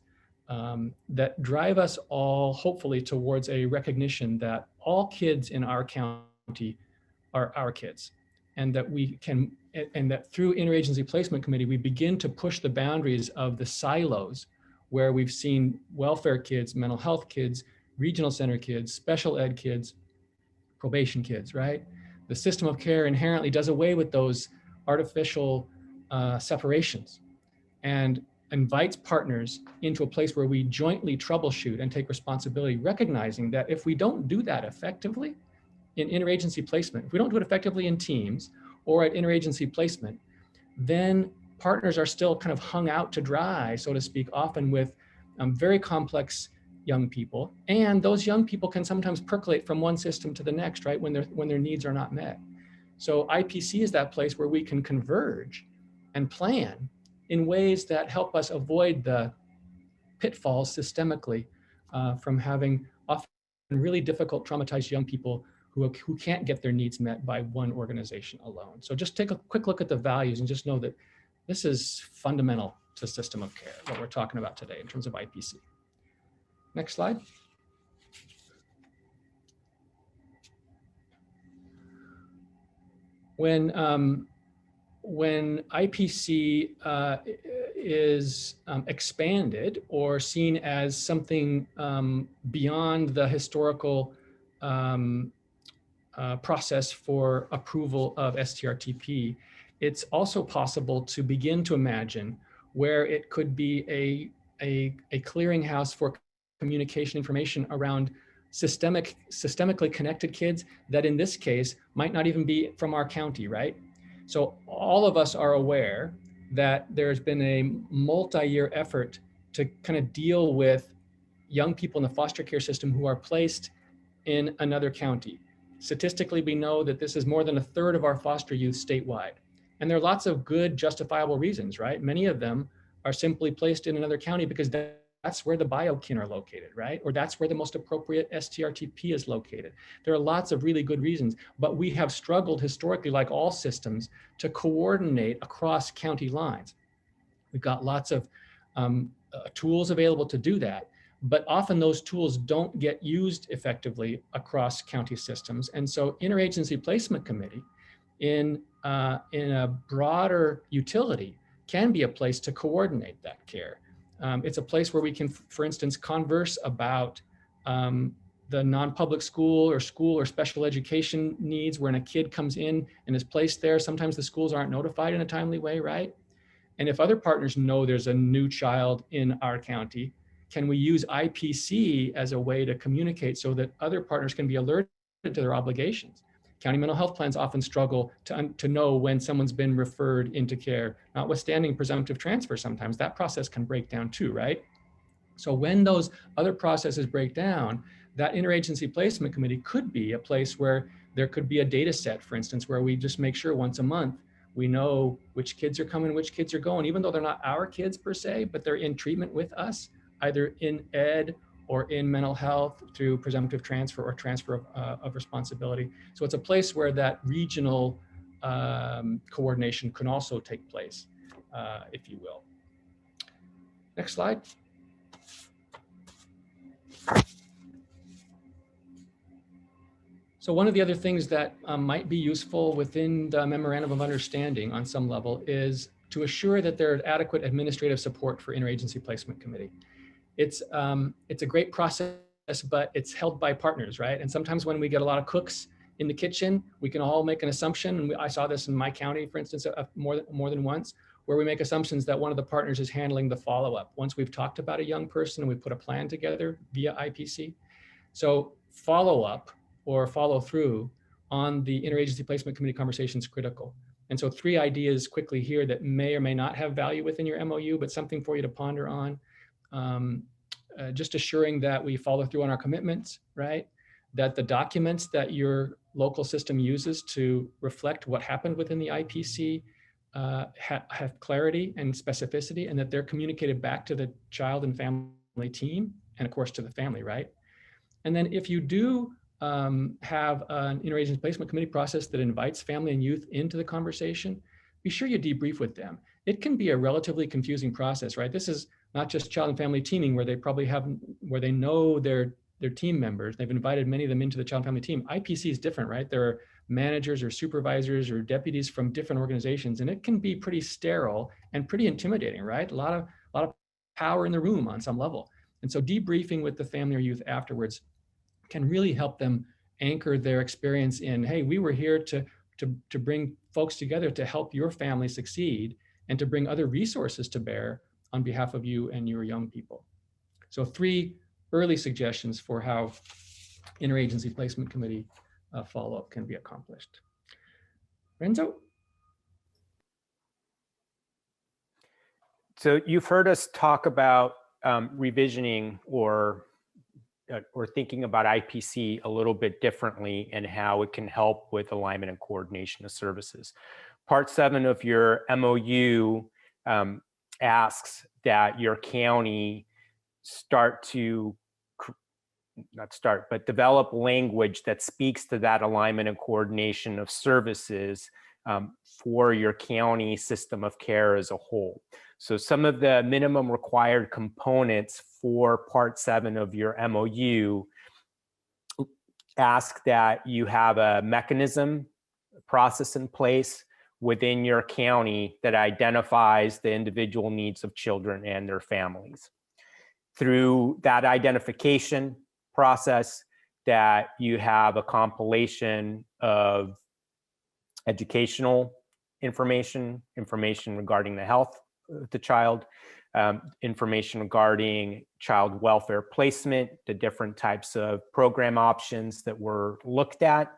that drive us all hopefully towards a recognition that all kids in our county are our kids, and that we can, and that through interagency placement committee, we begin to push the boundaries of the silos where we've seen welfare kids, mental health kids, regional center kids, special ed kids, probation kids, right? The system of care inherently does away with those artificial separations and invites partners into a place where we jointly troubleshoot and take responsibility, recognizing that if we don't do that effectively in interagency placement, if we don't do it effectively in teams or at interagency placement, then partners are still kind of hung out to dry, so to speak, often with very complex young people. And those young people can sometimes percolate from one system to the next, right, when their needs are not met. So IPC is that place where we can converge and plan in ways that help us avoid the pitfalls systemically from having often really difficult, traumatized young people who can't get their needs met by one organization alone. So just take a quick look at the values and just know that this is fundamental to system of care, what we're talking about today in terms of IPC. Next slide. When IPC is expanded or seen as something beyond the historical process for approval of STRTP, it's also possible to begin to imagine where it could be a clearinghouse for communication information around systemically connected kids that in this case might not even be from our county, right? So all of us are aware that there's been a multi-year effort to kind of deal with young people in the foster care system who are placed in another county. Statistically, we know that this is more than a third of our foster youth statewide. And there are lots of good justifiable reasons, right? Many of them are simply placed in another county because that's where the biokin are located, right? Or that's where the most appropriate STRTP is located. There are lots of really good reasons, but we have struggled historically, like all systems, to coordinate across county lines. We've got lots of tools available to do that, but often those tools don't get used effectively across county systems. And so Interagency Placement Committee in a broader utility can be a place to coordinate that care. It's a place where we can, for instance, converse about the non-public school or special education needs when a kid comes in and is placed there. Sometimes the schools aren't notified in a timely way, right? And if other partners know there's a new child in our county, can we use IPC as a way to communicate so that other partners can be alerted to their obligations? County mental health plans often struggle to know when someone's been referred into care, notwithstanding presumptive transfer sometimes. That process can break down too, right? So when those other processes break down, that interagency placement committee could be a place where there could be a data set, for instance, where we just make sure once a month we know which kids are coming, which kids are going, even though they're not our kids per se, but they're in treatment with us, either in ed or in mental health through presumptive transfer or transfer of responsibility. So it's a place where that regional coordination can also take place, if you will. Next slide. So one of the other things that might be useful within the memorandum of understanding on some level is to assure that there is adequate administrative support for interagency placement committee. It's a great process, but it's held by partners, right? And sometimes when we get a lot of cooks in the kitchen, we can all make an assumption. And I saw this in my county, for instance, more than once, where we make assumptions that one of the partners is handling the follow-up. Once we've talked about a young person and we put a plan together via IPC. So follow-up or follow through on the interagency placement committee conversation is critical. And so 3 ideas quickly here that may or may not have value within your MOU, but something for you to ponder on. Just assuring that we follow through on our commitments, right? That the documents that your local system uses to reflect what happened within the IPC have clarity and specificity, and that they're communicated back to the child and family team, and of course to the family, right? And then if you do have an interagency placement committee process that invites family and youth into the conversation, be sure you debrief with them. It can be a relatively confusing process, right? This is not just child and family teaming where they probably have, where they know their team members. They've invited many of them into the child and family team. IPC is different, right? There are managers or supervisors or deputies from different organizations, and it can be pretty sterile and pretty intimidating, right? A lot of power in the room on some level. And so debriefing with the family or youth afterwards can really help them anchor their experience in, hey, we were here to bring folks together to help your family succeed and to bring other resources to bear on behalf of you and your young people. So 3 early suggestions for how interagency placement committee follow-up can be accomplished. Renzo? So you've heard us talk about revisioning or thinking about IPC a little bit differently and how it can help with alignment and coordination of services. Part 7 of your MOU asks that your county develop language that speaks to that alignment and coordination of services for your county system of care as a whole. So some of the minimum required components for Part 7 of your MOU ask that you have a mechanism, process in place within your county that identifies the individual needs of children and their families. Through that identification process, that you have a compilation of educational information regarding the health of the child, information regarding child welfare placement, the different types of program options that were looked at,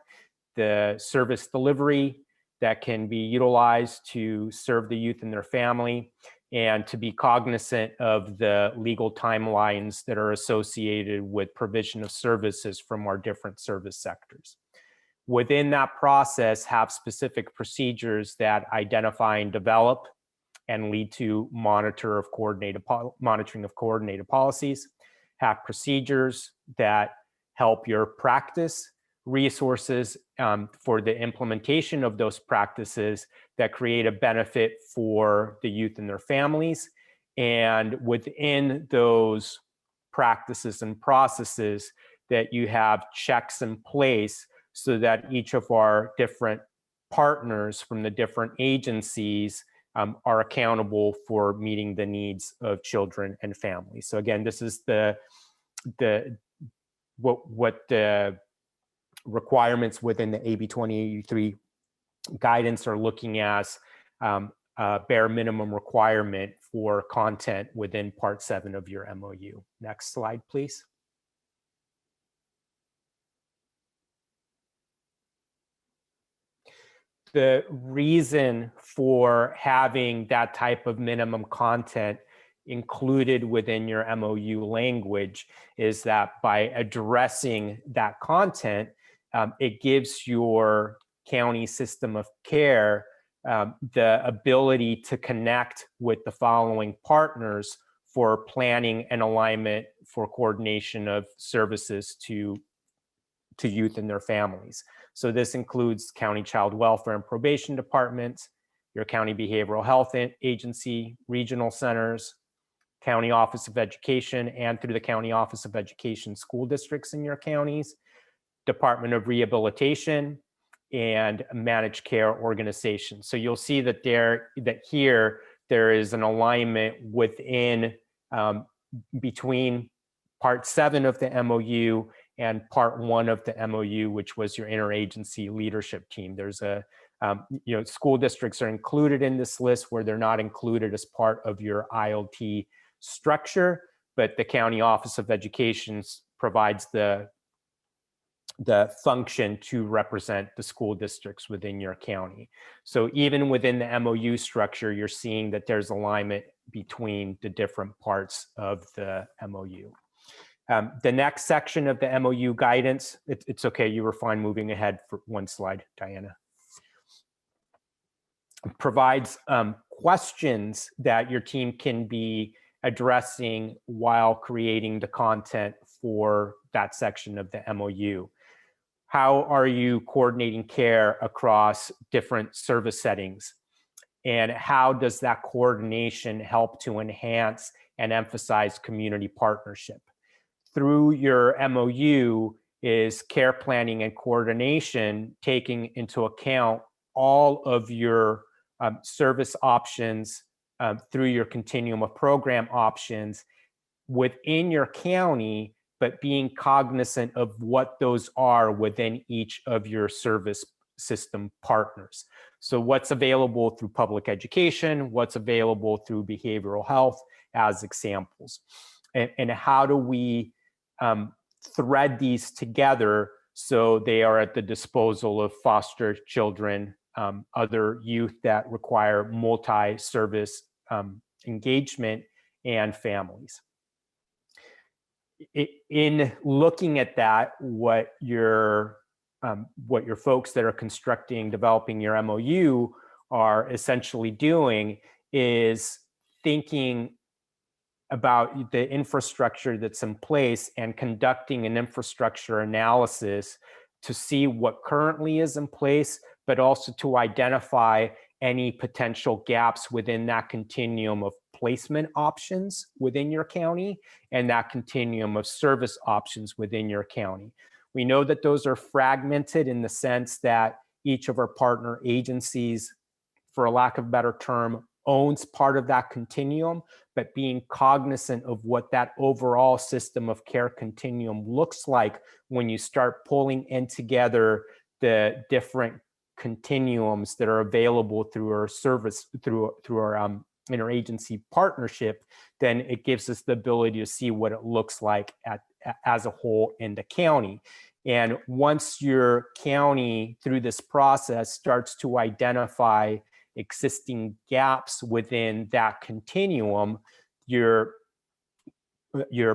the service delivery that can be utilized to serve the youth and their family, and to be cognizant of the legal timelines that are associated with provision of services from our different service sectors. Within that process, have specific procedures that identify and develop and lead to monitoring of coordinated policies, have procedures that help your practice, resources for the implementation of those practices that create a benefit for the youth and their families. And within those practices and processes, that you have checks in place so that each of our different partners from the different agencies are accountable for meeting the needs of children and families. So again, this is what the requirements within the AB 2083 guidance are looking as a bare minimum requirement for content within Part 7 of your MOU. Next slide, please. The reason for having that type of minimum content included within your MOU language is that by addressing that content, it gives your county system of care the ability to connect with the following partners for planning and alignment for coordination of services to youth and their families. So this includes county child welfare and probation departments, your county behavioral health agency, regional centers, county office of education, and through the county office of education school districts in your counties, Department of Rehabilitation, and managed care organizations. So you'll see that here there is an alignment within between Part 7 of the MOU and Part 1 of the MOU, which was your interagency leadership team. There's school districts are included in this list where they're not included as part of your ILT structure, but the county office of education provides the function to represent the school districts within your county. So even within the MOU structure, you're seeing that there's alignment between the different parts of the MOU. The next section of the MOU guidance, it's okay, you were fine moving ahead for one slide, Diana. Provides questions that your team can be addressing while creating the content for that section of the MOU. How are you coordinating care across different service settings? And how does that coordination help to enhance and emphasize community partnership? Through your MOU is care planning and coordination, taking into account all of your service options through your continuum of program options within your county, but being cognizant of what those are within each of your service system partners. So what's available through public education, what's available through behavioral health as examples. And how do we thread these together so they are at the disposal of foster children, other youth that require multi-service engagement, and families. In looking at that, what your folks that are developing your MOU are essentially doing is thinking about the infrastructure that's in place and conducting an infrastructure analysis to see what currently is in place, but also to identify any potential gaps within that continuum of placement options within your county and that continuum of service options within your county. We know that those are fragmented in the sense that each of our partner agencies, for a lack of a better term, owns part of that continuum, but being cognizant of what that overall system of care continuum looks like when you start pulling in together the different continuums that are available through our service, through our interagency partnership, then it gives us the ability to see what it looks like as a whole in the county. And once your county, through this process, starts to identify existing gaps within that continuum, your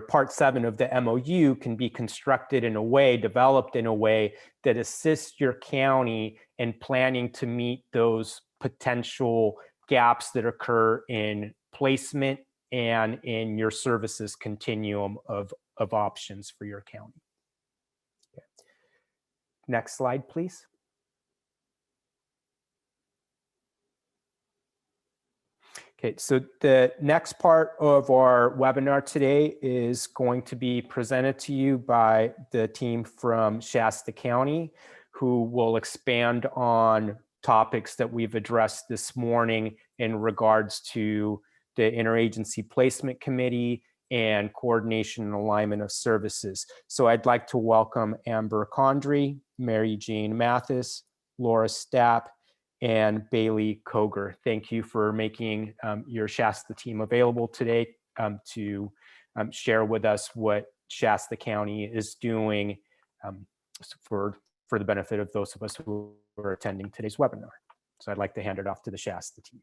Part 7 of the MOU can be constructed in a way, developed in a way that assists your county in planning to meet those potential gaps that occur in placement and in your services continuum of options for your county. Okay. Next slide, please. Okay, so the next part of our webinar today is going to be presented to you by the team from Shasta County, who will expand on topics that we've addressed this morning in regards to the Interagency Placement Committee and coordination and alignment of services. So I'd like to welcome Amber Condry, Mary Jane Mathis, Laura Stapp, and Bailey Koger. Thank you for making your Shasta team available today to share with us what Shasta County is doing for the benefit of those of us who are attending today's webinar. So I'd like to hand it off to the Shasta team.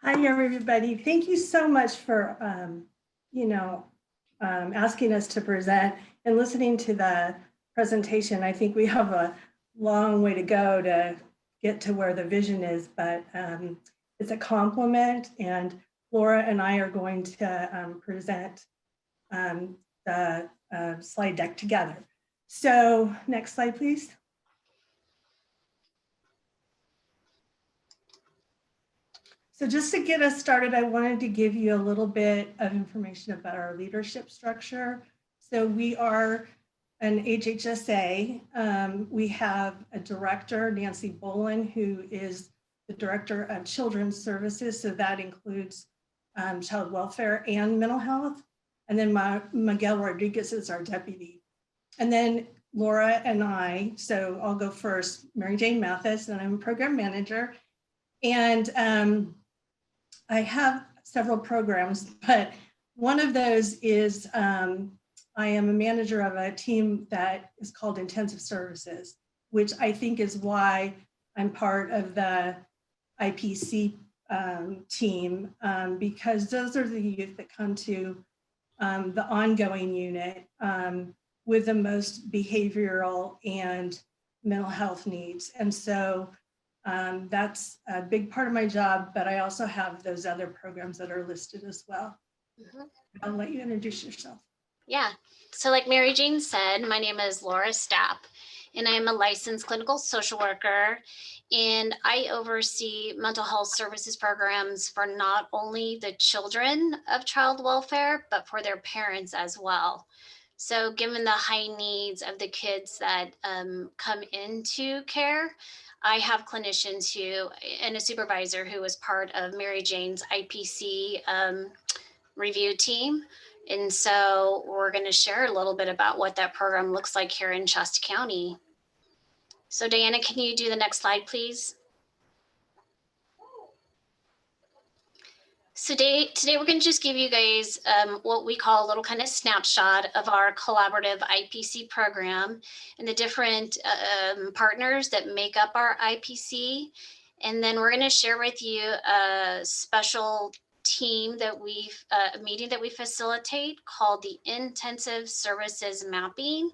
Hi, everybody. Thank you so much for, asking us to present and listening to the presentation. I think we have a long way to go to get to where the vision is, but it's a compliment, and Laura and I are going to present the slide deck together. So next slide, please. So just to get us started, I wanted to give you a little bit of information about our leadership structure. So we are an HHSA. We have a director, Nancy Bolin, who is the director of Children's Services. So that includes child welfare and mental health. And then Miguel Rodriguez is our deputy. And then Laura and I, so I'll go first, Mary Jane Mathis, and I'm a program manager. And I have several programs, but one of those is I am a manager of a team that is called Intensive Services, which I think is why I'm part of the IPC team, because those are the youth that come to the ongoing unit with the most behavioral and mental health needs. And so that's a big part of my job, but I also have those other programs that are listed as well. I'll let you introduce yourself. Yeah, so like Mary Jane said, my name is Laura Stapp, and I am a licensed clinical social worker, and I oversee mental health services programs for not only the children of child welfare, but for their parents as well. So given the high needs of the kids that come into care, I have clinicians who, and a supervisor who was part of Mary Jane's IPC review team. And so we're going to share a little bit about what that program looks like here in Shasta County. So Diana, can you do the next slide, please? So today we're going to just give you guys what we call a little kind of snapshot of our collaborative IPC program and the different partners that make up our IPC. And then we're going to share with you a special team that a meeting that we facilitate called the Intensive Services Mapping,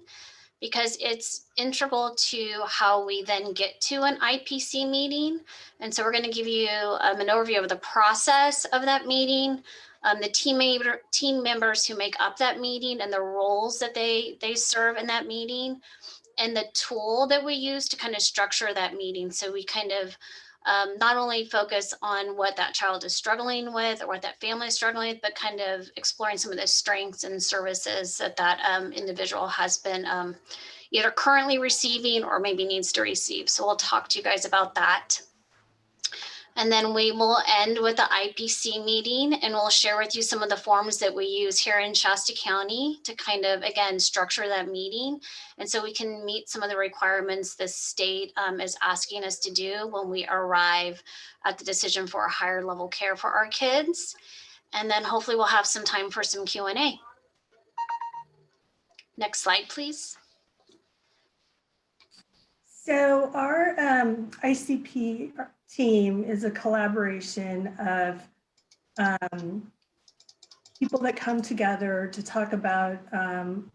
because it's integral to how we then get to an IPC meeting. And so we're going to give you an overview of the process of that meeting, the team members who make up that meeting and the roles that they serve in that meeting, and the tool that we use to kind of structure that meeting. So we kind of not only focus on what that child is struggling with or what that family is struggling with, but kind of exploring some of the strengths and services that individual has been either currently receiving or maybe needs to receive. So we'll talk to you guys about that. And then we will end with the IPC meeting, and we'll share with you some of the forms that we use here in Shasta County to kind of, again, structure that meeting. And so we can meet some of the requirements the state is asking us to do when we arrive at the decision for a higher level care for our kids. And then hopefully we'll have some time for some Q&A. Next slide, please. So our ICP team is a collaboration of people that come together to talk about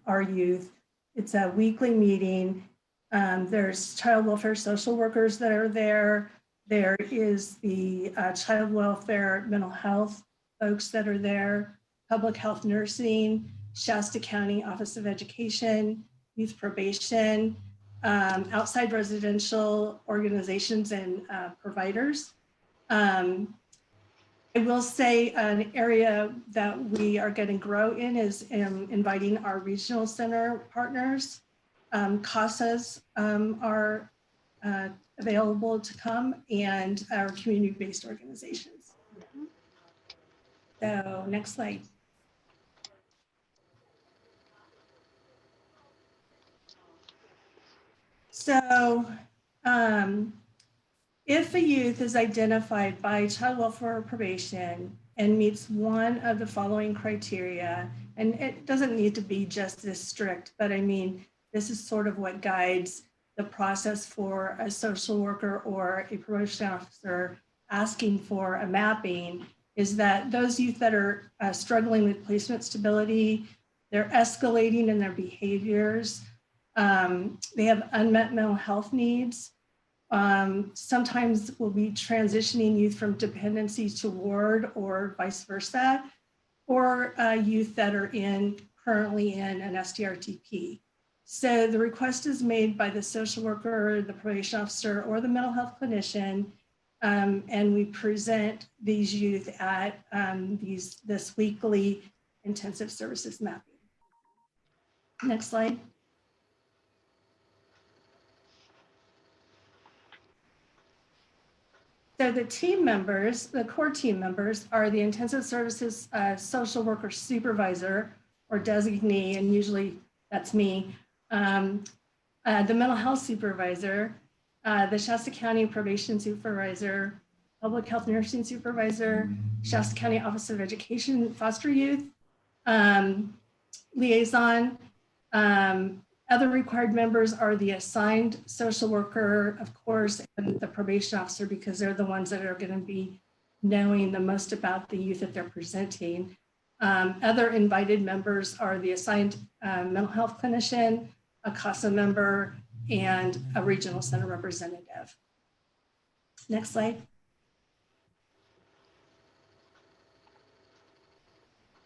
our youth. It's a weekly meeting. There's child welfare social workers that are there. There is the child welfare mental health folks that are there, public health nursing, Shasta County Office of Education, youth probation, outside residential organizations and providers. I will say an area that we are going to grow in is inviting our regional center partners. CASAs are available to come, and our community-based organizations. So next slide. So if a youth is identified by child welfare probation and meets one of the following criteria, and it doesn't need to be just this strict, but I mean, this is sort of what guides the process for a social worker or a probation officer asking for a mapping is that those youth that are struggling with placement stability, they're escalating in their behaviors. They have unmet mental health needs. Sometimes we'll be transitioning youth from dependency toward or vice versa, or youth that are currently in an SDRTP. So the request is made by the social worker, the probation officer, or the mental health clinician, and we present these youth at this weekly intensive services mapping. Next slide. So the team members, the core team members, are the intensive services social worker supervisor or designee, and usually that's me, the mental health supervisor, the Shasta County probation supervisor, public health nursing supervisor, Shasta County Office of Education foster youth, liaison. Other required members are the assigned social worker, of course, and the probation officer, because they're the ones that are going to be knowing the most about the youth that they're presenting. Other invited members are the assigned mental health clinician, a CASA member, and a regional center representative. Next slide.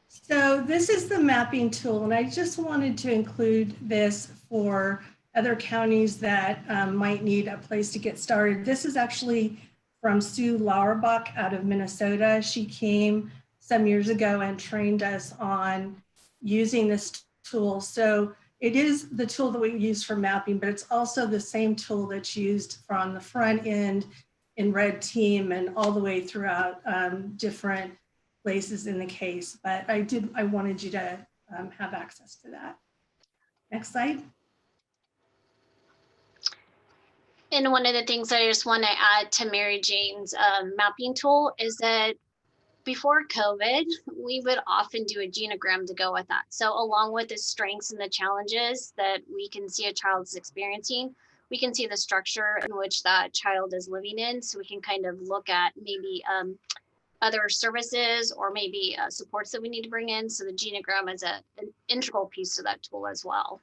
So this is the mapping tool, and I just wanted to include this for other counties that might need a place to get started. This is actually from Sue Lauerbach out of Minnesota. She came some years ago and trained us on using this tool. So it is the tool that we use for mapping, but it's also the same tool that's used from the front end in Red Team and all the way throughout different places in the case. But I wanted you to have access to that. Next slide. And one of the things I just want to add to Mary Jane's mapping tool is that before COVID, we would often do a genogram to go with that. So along with the strengths and the challenges that we can see a child's experiencing, we can see the structure in which that child is living in. So we can kind of look at maybe other services or maybe supports that we need to bring in. So the genogram is an integral piece to that tool as well.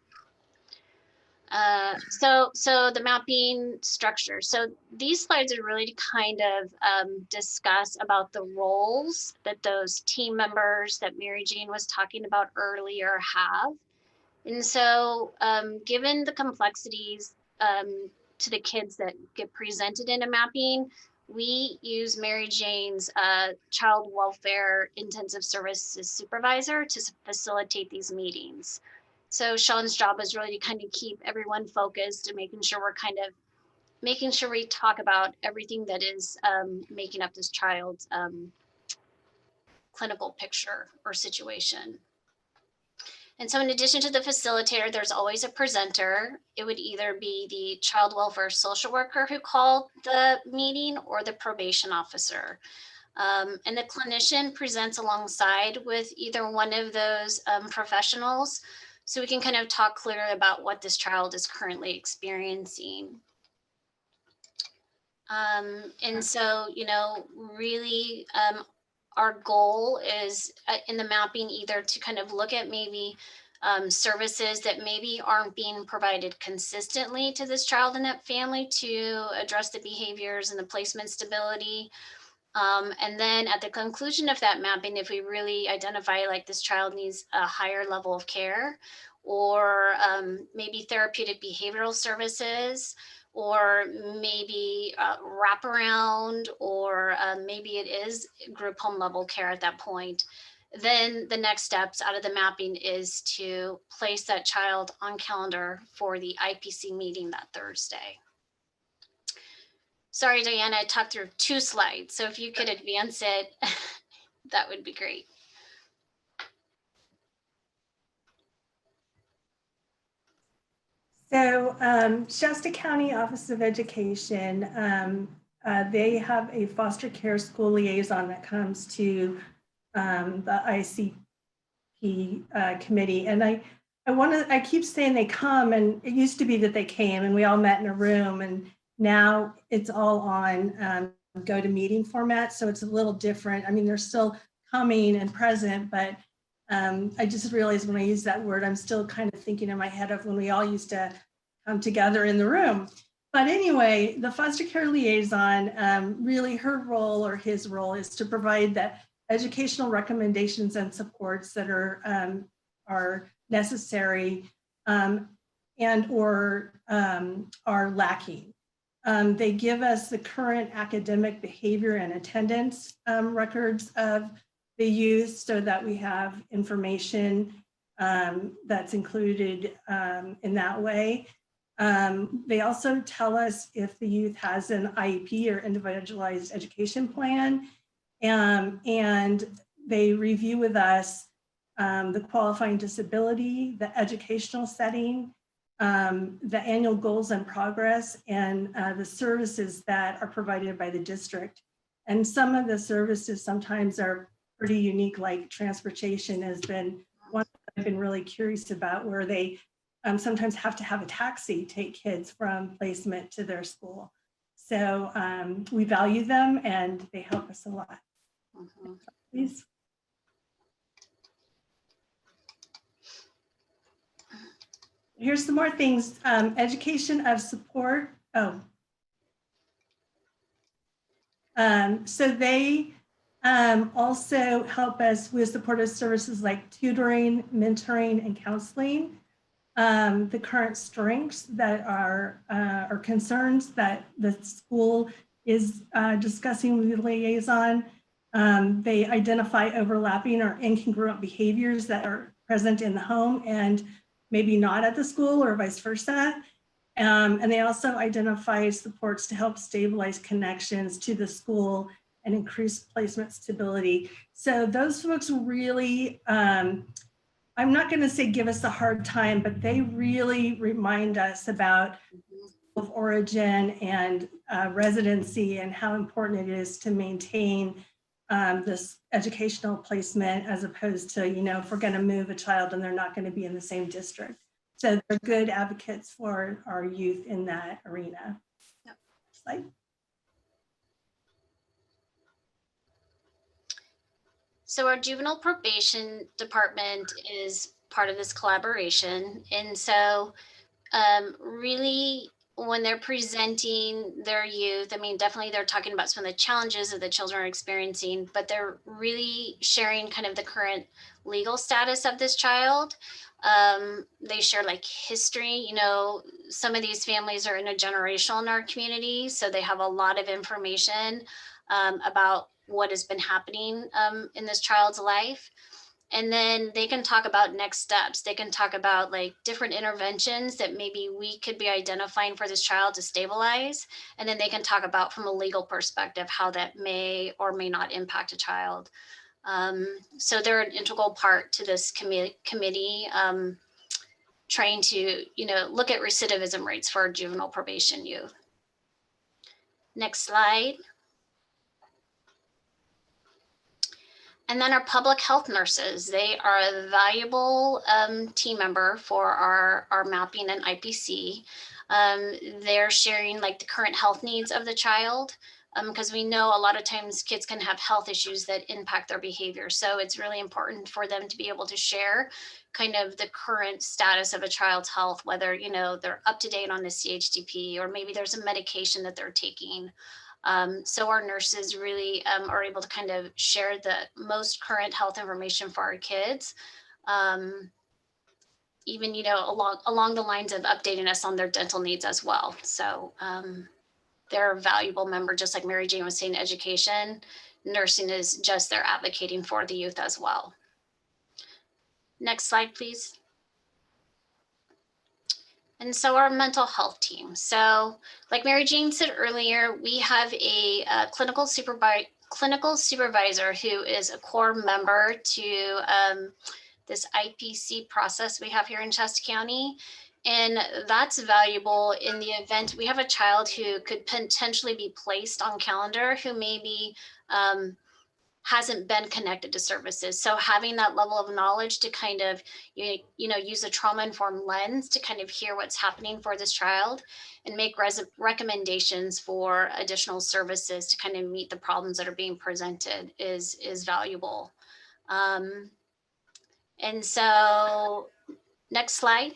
So the mapping structure. So these slides are really to kind of discuss about the roles that those team members that Mary Jane was talking about earlier have. And so given the complexities to the kids that get presented in a mapping, we use Mary Jane's child welfare intensive services supervisor to facilitate these meetings. So Sean's job is really to kind of keep everyone focused and making sure we talk about everything that is making up this child's clinical picture or situation. And so in addition to the facilitator, there's always a presenter. It would either be the child welfare social worker who called the meeting or the probation officer. And the clinician presents alongside with either one of those professionals, so we can kind of talk clearly about what this child is currently experiencing. And so, really our goal is in the mapping either to kind of look at maybe services that maybe aren't being provided consistently to this child and that family to address the behaviors and the placement stability. And then at the conclusion of that mapping, if we really identify like this child needs a higher level of care or maybe therapeutic behavioral services, or maybe wraparound, or maybe it is group home level care at that point, then the next steps out of the mapping is to place that child on calendar for the IPC meeting that Thursday. Sorry, Diana, I talked through 2 slides, so if you could advance it, that would be great. So Shasta County Office of Education, they have a foster care school liaison that comes to the ICP committee. And I keep saying they come, and it used to be that they came and we all met in a room, and now it's all on go-to-meeting format. So it's a little different. I mean, they're still coming and present, but I just realized when I use that word, I'm still kind of thinking in my head of when we all used to come together in the room. But anyway, the foster care liaison, really her role or his role is to provide the educational recommendations and supports that are necessary and or are lacking. They give us the current academic behavior and attendance records of the youth so that we have information that's included in that way. They also tell us if the youth has an IEP or individualized education plan, and they review with us the qualifying disability, the educational setting, the annual goals and progress, and the services that are provided by the district. And some of the services sometimes are pretty unique, like transportation has been one I've been really curious about, where they sometimes have to have a taxi take kids from placement to their school. So we value them and they help us a lot. Please. Here's some more things. Education of support. So they also help us with supportive services like tutoring, mentoring, and counseling. The current strengths that are or concerns that the school is discussing with the liaison. They identify overlapping or incongruent behaviors that are present in the home and maybe not at the school or vice versa. And they also identify supports to help stabilize connections to the school and increase placement stability. So those folks really, I'm not going to say give us a hard time, but they really remind us about of origin and residency and how important it is to maintain this educational placement, as opposed to, you know, if we're going to move a child and they're not going to be in the same district. So they're good advocates for our youth in that arena. Yep. Slide. So our juvenile probation department is part of this collaboration. And so really when they're presenting their youth, I mean, definitely they're talking about some of the challenges that the children are experiencing, but they're really sharing kind of the current legal status of this child. They share like history, you know, some of these families are intergenerational in our community, so they have a lot of information about what has been happening in this child's life. And then they can talk about next steps. They can talk about like different interventions that maybe we could be identifying for this child to stabilize. And then they can talk about from a legal perspective how that may or may not impact a child. So they're an integral part to this committee trying to, you know, look at recidivism rates for juvenile probation youth. Next slide. And then our public health nurses, they are a valuable team member for our mapping and IPC. They're sharing like the current health needs of the child, because we know a lot of times kids can have health issues that impact their behavior. So it's really important for them to be able to share kind of the current status of a child's health, whether, you know, they're up to date on the CHDP, or maybe there's a medication that they're taking. So our nurses really are able to kind of share the most current health information for our kids, even, you know, along the lines of updating us on their dental needs as well. So they're a valuable member, just like Mary Jane was saying, education. Nursing is just they're advocating for the youth as well. Next slide, please. And so our mental health team. So like Mary Jane said earlier, we have a clinical supervisor who is a core member to this IPC process we have here in Shasta County. And that's valuable in the event we have a child who could potentially be placed on calendar who maybe hasn't been connected to services. So having that level of knowledge to kind of, use a trauma-informed lens to kind of hear what's happening for this child and make recommendations for additional services to kind of meet the problems that are being presented is valuable. And so next slide.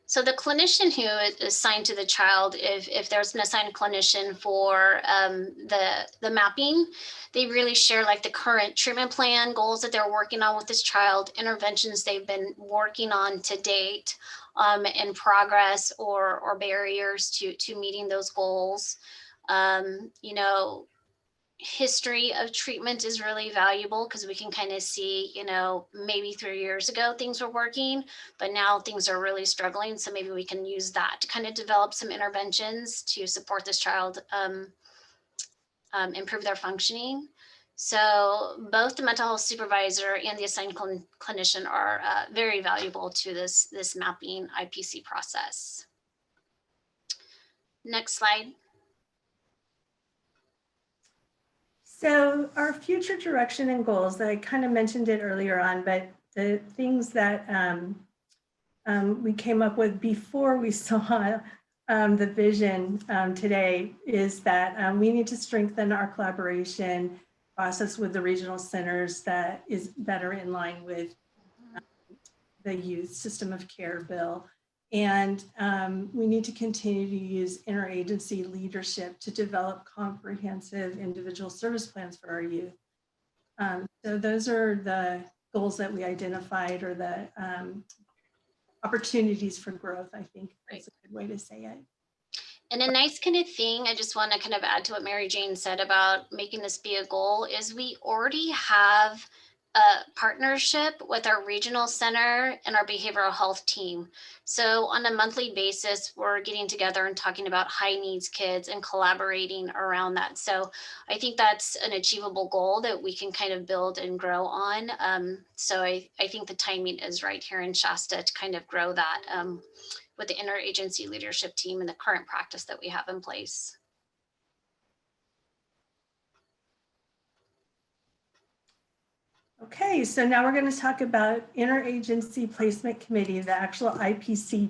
So the clinician who is assigned to the child, if there's an assigned clinician for the mapping, they really share like the current treatment plan, goals that they're working on with this child, interventions they've been working on to date, and progress or barriers to meeting those goals. History of treatment is really valuable because we can kind of see, maybe 3 years ago things were working, but now things are really struggling. So maybe we can use that to kind of develop some interventions to support this child improve their functioning. So both the mental health supervisor and the assigned clinician are very valuable to this mapping IPC process. Next slide. So our future direction and goals, I kind of mentioned it earlier on, but the things that we came up with before we saw the vision today is that we need to strengthen our collaboration process with the regional centers that are in line with the Youth System of Care bill. And we need to continue to use interagency leadership to develop comprehensive individual service plans for our youth. So those are the goals that we identified, or the opportunities for growth, I think is a good way to say it. And a nice kind of thing, I just want to kind of add to what Mary Jane said about making this be a goal, is we already have a partnership with our regional center and our behavioral health team. So on a monthly basis, we're getting together and talking about high needs kids and collaborating around that. So I think that's an achievable goal that we can kind of build and grow on. So I think the timing is right here in Shasta to kind of grow that with the interagency leadership team and the current practice that we have in place. Okay, so now we're going to talk about Interagency Placement Committee, the actual IPC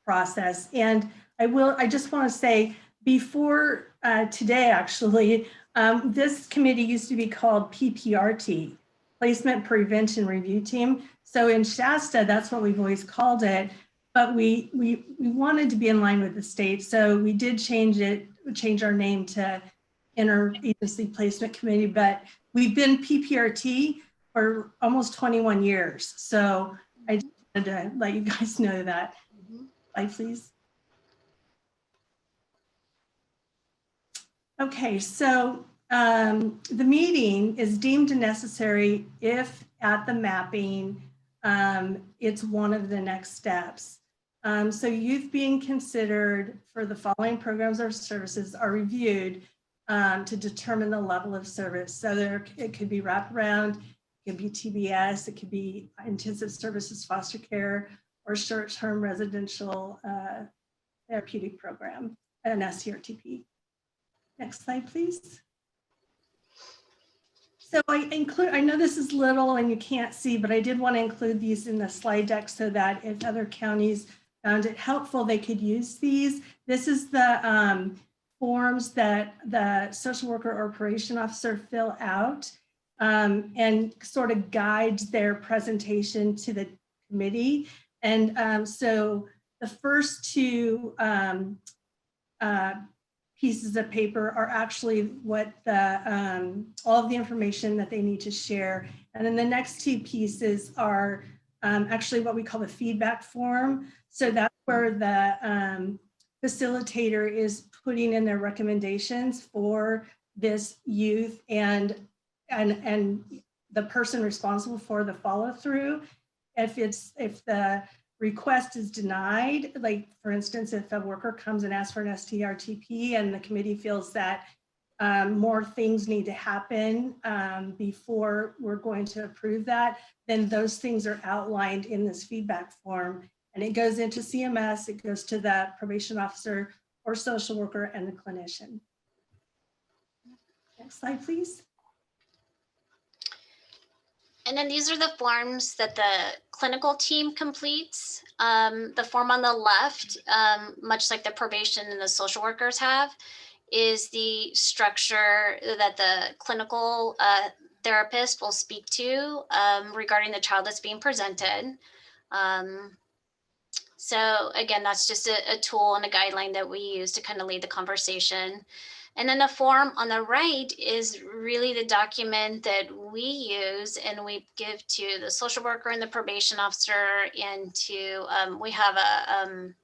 process. And I just want to say, before today, actually, this committee used to be called PPRT, Placement Prevention Review Team. So in Shasta, that's what we've always called it. But we wanted to be in line with the state, so we did change our name to Interagency Placement Committee. But we've been PPRT for almost 21 years. So I just wanted to let you guys know that. Slide, please. Okay, so the meeting is deemed necessary if at the mapping, it's one of the next steps. So youth being considered for the following programs or services are reviewed to determine the level of service. So it could be wraparound, it could be TBS, it could be intensive services, foster care, or short-term residential therapeutic program, an STRTP. Next slide, please. So I know this is little and you can't see, but I did want to include these in the slide deck so that if other counties found it helpful, they could use these. This is the forms that the social worker or probation officer fill out and sort of guides their presentation to the committee. And so the first two pieces of paper are actually what all of the information that they need to share. And then the next two pieces are actually what we call the feedback form. So that's where the facilitator is putting in their recommendations for this youth and the person responsible for the follow through. If the request is denied, like for instance, if a worker comes and asks for an STRTP and the committee feels that more things need to happen before we're going to approve that, then those things are outlined in this feedback form. And it goes into CMS, it goes to the probation officer or social worker and the clinician. Next slide, please. And then these are the forms that the clinical team completes. The form on the left, much like the probation and the social workers have, is the structure that the clinical therapist will speak to regarding the child that's being presented. So again, that's just a tool and a guideline that we use to kind of lead the conversation. And then the form on the right is really the document that we use and we give to the social worker and the probation officer. And to, we have I'm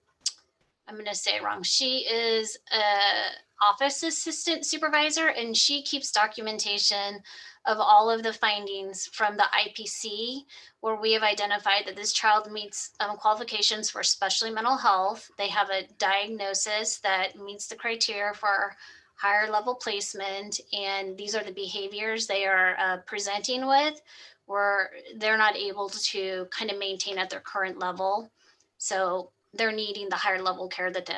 going to say it wrong. She is a office assistant supervisor, and she keeps documentation of all of the findings from the IPC, where we have identified that this child meets qualifications for especially mental health. They have a diagnosis that meets the criteria for higher level placement, and these are the behaviors they are presenting with, where they're not able to kind of maintain at their current level. So they're needing the higher level care that the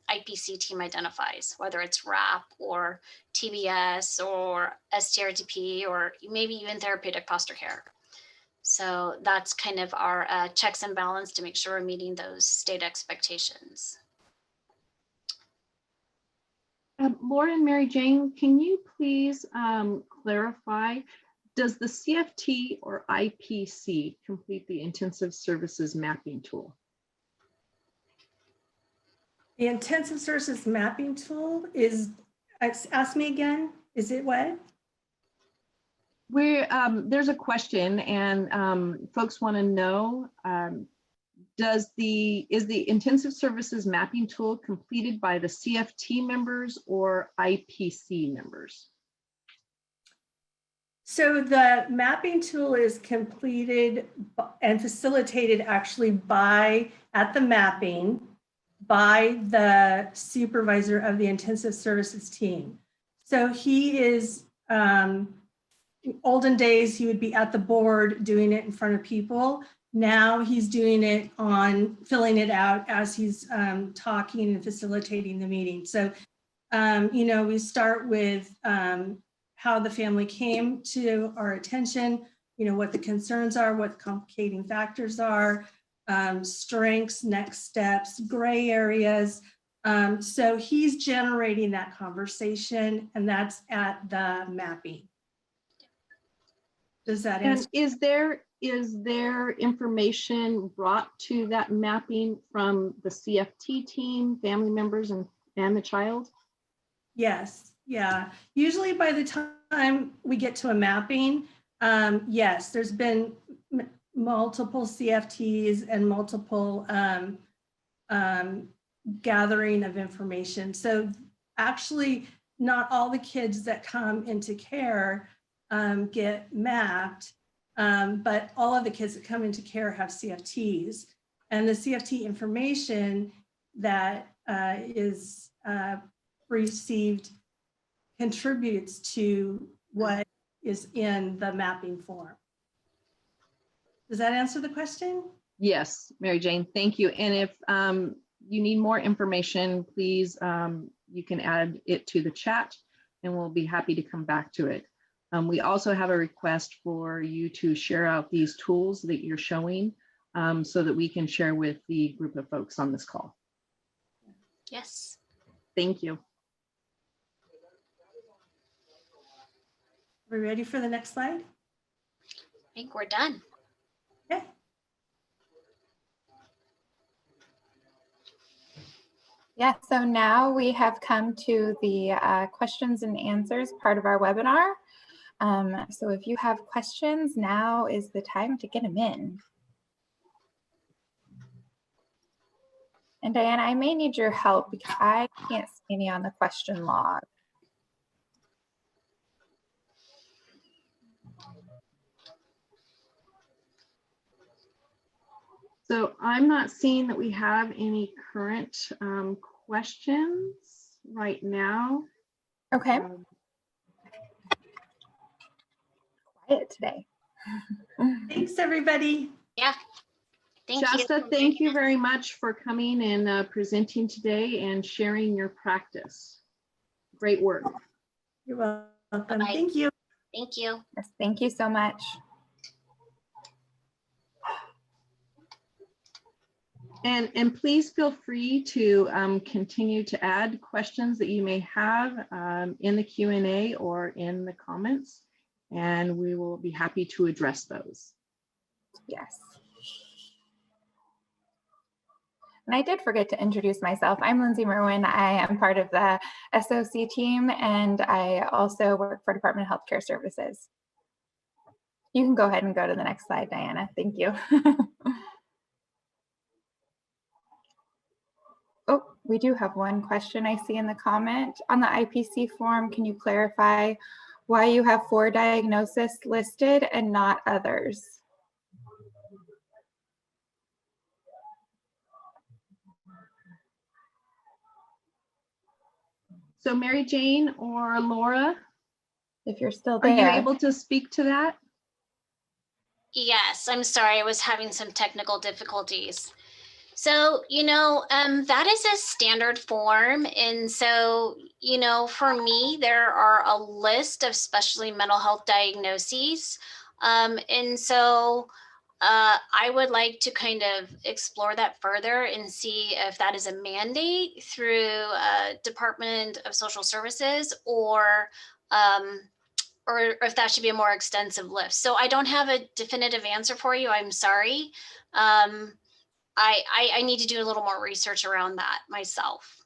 IPC team identifies, whether it's RAP or TBS or STRTP or maybe even therapeutic foster care. So that's kind of our checks and balance to make sure we're meeting those state expectations. Laura and Mary Jane, can you please clarify, does the CFT or IPC complete the intensive services mapping tool? The intensive services mapping tool is, ask me again, is it what? There's a question, and folks want to know, is the intensive services mapping tool completed by the CFT members or IPC members? So the mapping tool is completed and facilitated actually at the mapping by the supervisor of the intensive services team. So he is, olden days, he would be at the board doing it in front of people. Now he's doing it filling it out as he's talking and facilitating the meeting. So, we start with how the family came to our attention, what the concerns are, what the complicating factors are, strengths, next steps, gray areas. So he's generating that conversation, and that's at the mapping. Does that answer? And is there information brought to that mapping from the CFT team, family members, and the child? Yes, yeah. Usually by the time we get to a mapping, yes, there's been multiple CFTs and multiple gathering of information. So actually, not all the kids that come into care get mapped, but all of the kids that come into care have CFTs. And the CFT information that is received contributes to what is in the mapping form. Does that answer the question? Yes, Mary Jane, thank you. And if you need more information, please, you can add it to the chat and we'll be happy to come back to it. We also have a request for you to share out these tools that you're showing so that we can share with the group of folks on this call. Yes. Thank you. Are we ready for the next slide? I think we're done. Okay. Yeah, so now we have come to the questions and answers part of our webinar. So if you have questions, now is the time to get them in. And Diana, I may need your help because I can't see any on the question log. So I'm not seeing that we have any current questions right now. Okay. Quiet today. Thanks, everybody. Yeah. Thank Shasta, you. thank you very much for coming and presenting today and sharing your practice. Great work. You're welcome. Welcome. Bye-bye. Thank you. Thank you. Yes, thank you so much. And please feel free to continue to add questions that you may have in the Q&A or in the comments, and we will be happy to address those. Yes. And I did forget to introduce myself. I'm Lindsay Merwin. I am part of the SOC team, and I also work for Department of Healthcare Services. You can go ahead and go to the next slide, Diana. Thank you. Oh, we do have one question I see in the comment. On the IPC form, can you clarify why you have 4 diagnoses listed and not others? So Mary Jane or Laura, If you're still are you there. able to speak to that? Yes, I'm sorry. I was having some technical difficulties. So, that is a standard form. And so, for me, there are a list of specialty mental health diagnoses. And so I would like to kind of explore that further and see if that is a mandate through Department of Social Services or if that should be a more extensive list. So I don't have a definitive answer for you. I'm sorry. I need to do a little more research around that myself.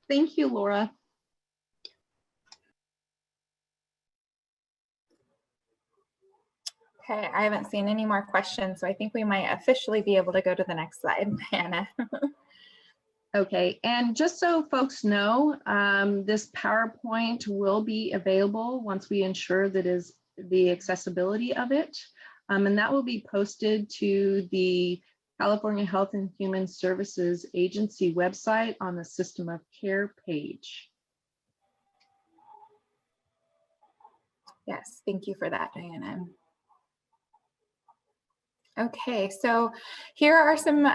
Thank you, Laura. Okay, I haven't seen any more questions, so I think we might officially be able to go to the next slide, Hannah. Okay, and just so folks know, this PowerPoint will be available once we ensure that is the accessibility of it. And that will be posted to the California Health and Human Services Agency website on the System of Care page. Yes, thank you for that, Diana. Okay, so here are some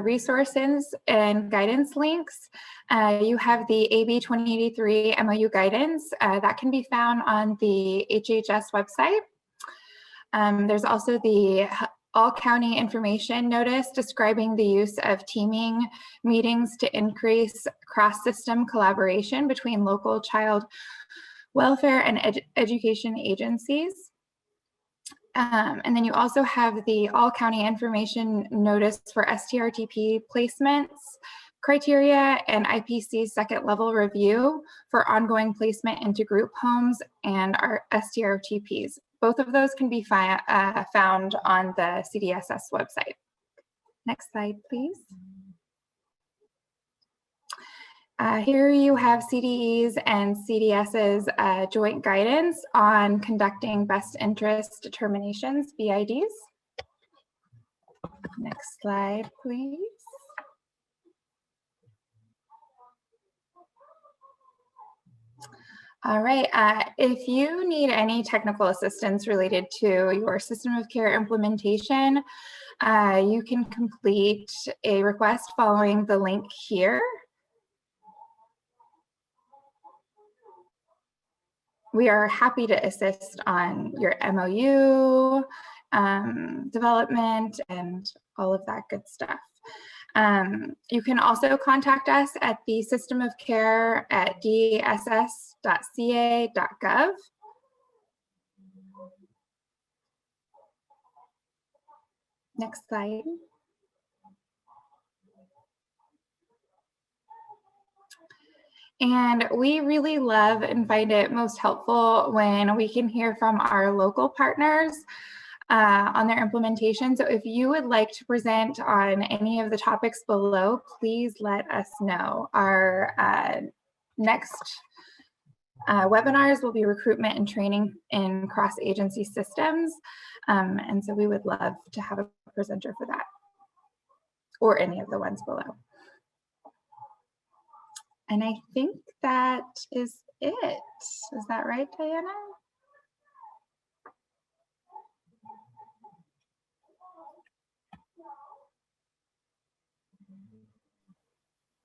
resources and guidance links. You have the AB 2083 MOU guidance that can be found on the HHS website. There's also the All County Information Notice describing the use of teaming meetings to increase cross-system collaboration between local child welfare and education agencies. And then you also have the All County Information Notice for STRTP placements, criteria, and IPC second level review for ongoing placement into group homes and our STRTPs. Both of those can be found on the CDSS website. Next slide, please. Here you have CDE's and CDS's joint guidance on conducting best interest determinations, BIDs. Next slide, please. All right, if you need any technical assistance related to your system of care implementation, you can complete a request following the link here. We are happy to assist on your MOU development and all of that good stuff. You can also contact us at the System of Care at dss.ca.gov. Next slide. And we really love and find it most helpful when we can hear from our local partners on their implementation. So if you would like to present on any of the topics below, please let us know. Our next webinars will be recruitment and training in cross-agency systems. And so we would love to have a presenter for that, or any of the ones below. And I think that is it. Is that right, Diana?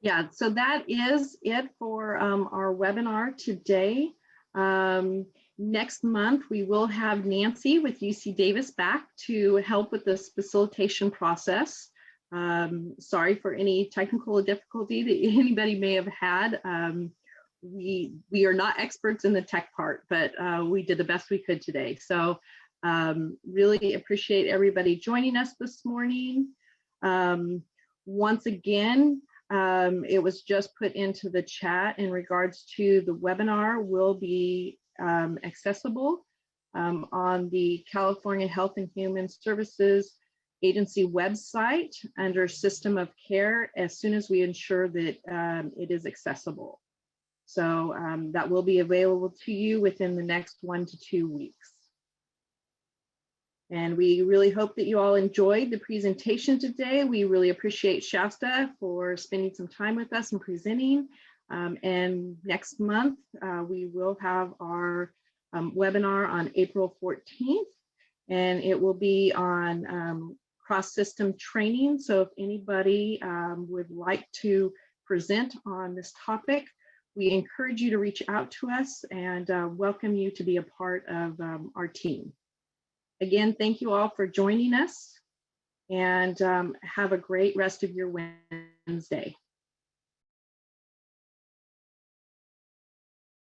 Yeah, so that is it for our webinar today. Next month, we will have Nancy with UC Davis back to help with this facilitation process. Sorry for any technical difficulty that anybody may have had. We are not experts in the tech part, but we did the best we could today. So really appreciate everybody joining us this morning. Once again, it was just put into the chat in regards to the webinar will be accessible on the California Health and Human Services Agency website under System of Care as soon as we ensure that it is accessible. So that will be available to you within the next 1 to 2 weeks. And we really hope that you all enjoyed the presentation today. We really appreciate Shasta for spending some time with us and presenting. And next month, we will have our webinar on April 14th, and it will be on cross-system training. So if anybody would like to present on this topic, we encourage you to reach out to us and welcome you to be a part of our team. Again, thank you all for joining us, and have a great rest of your Wednesday.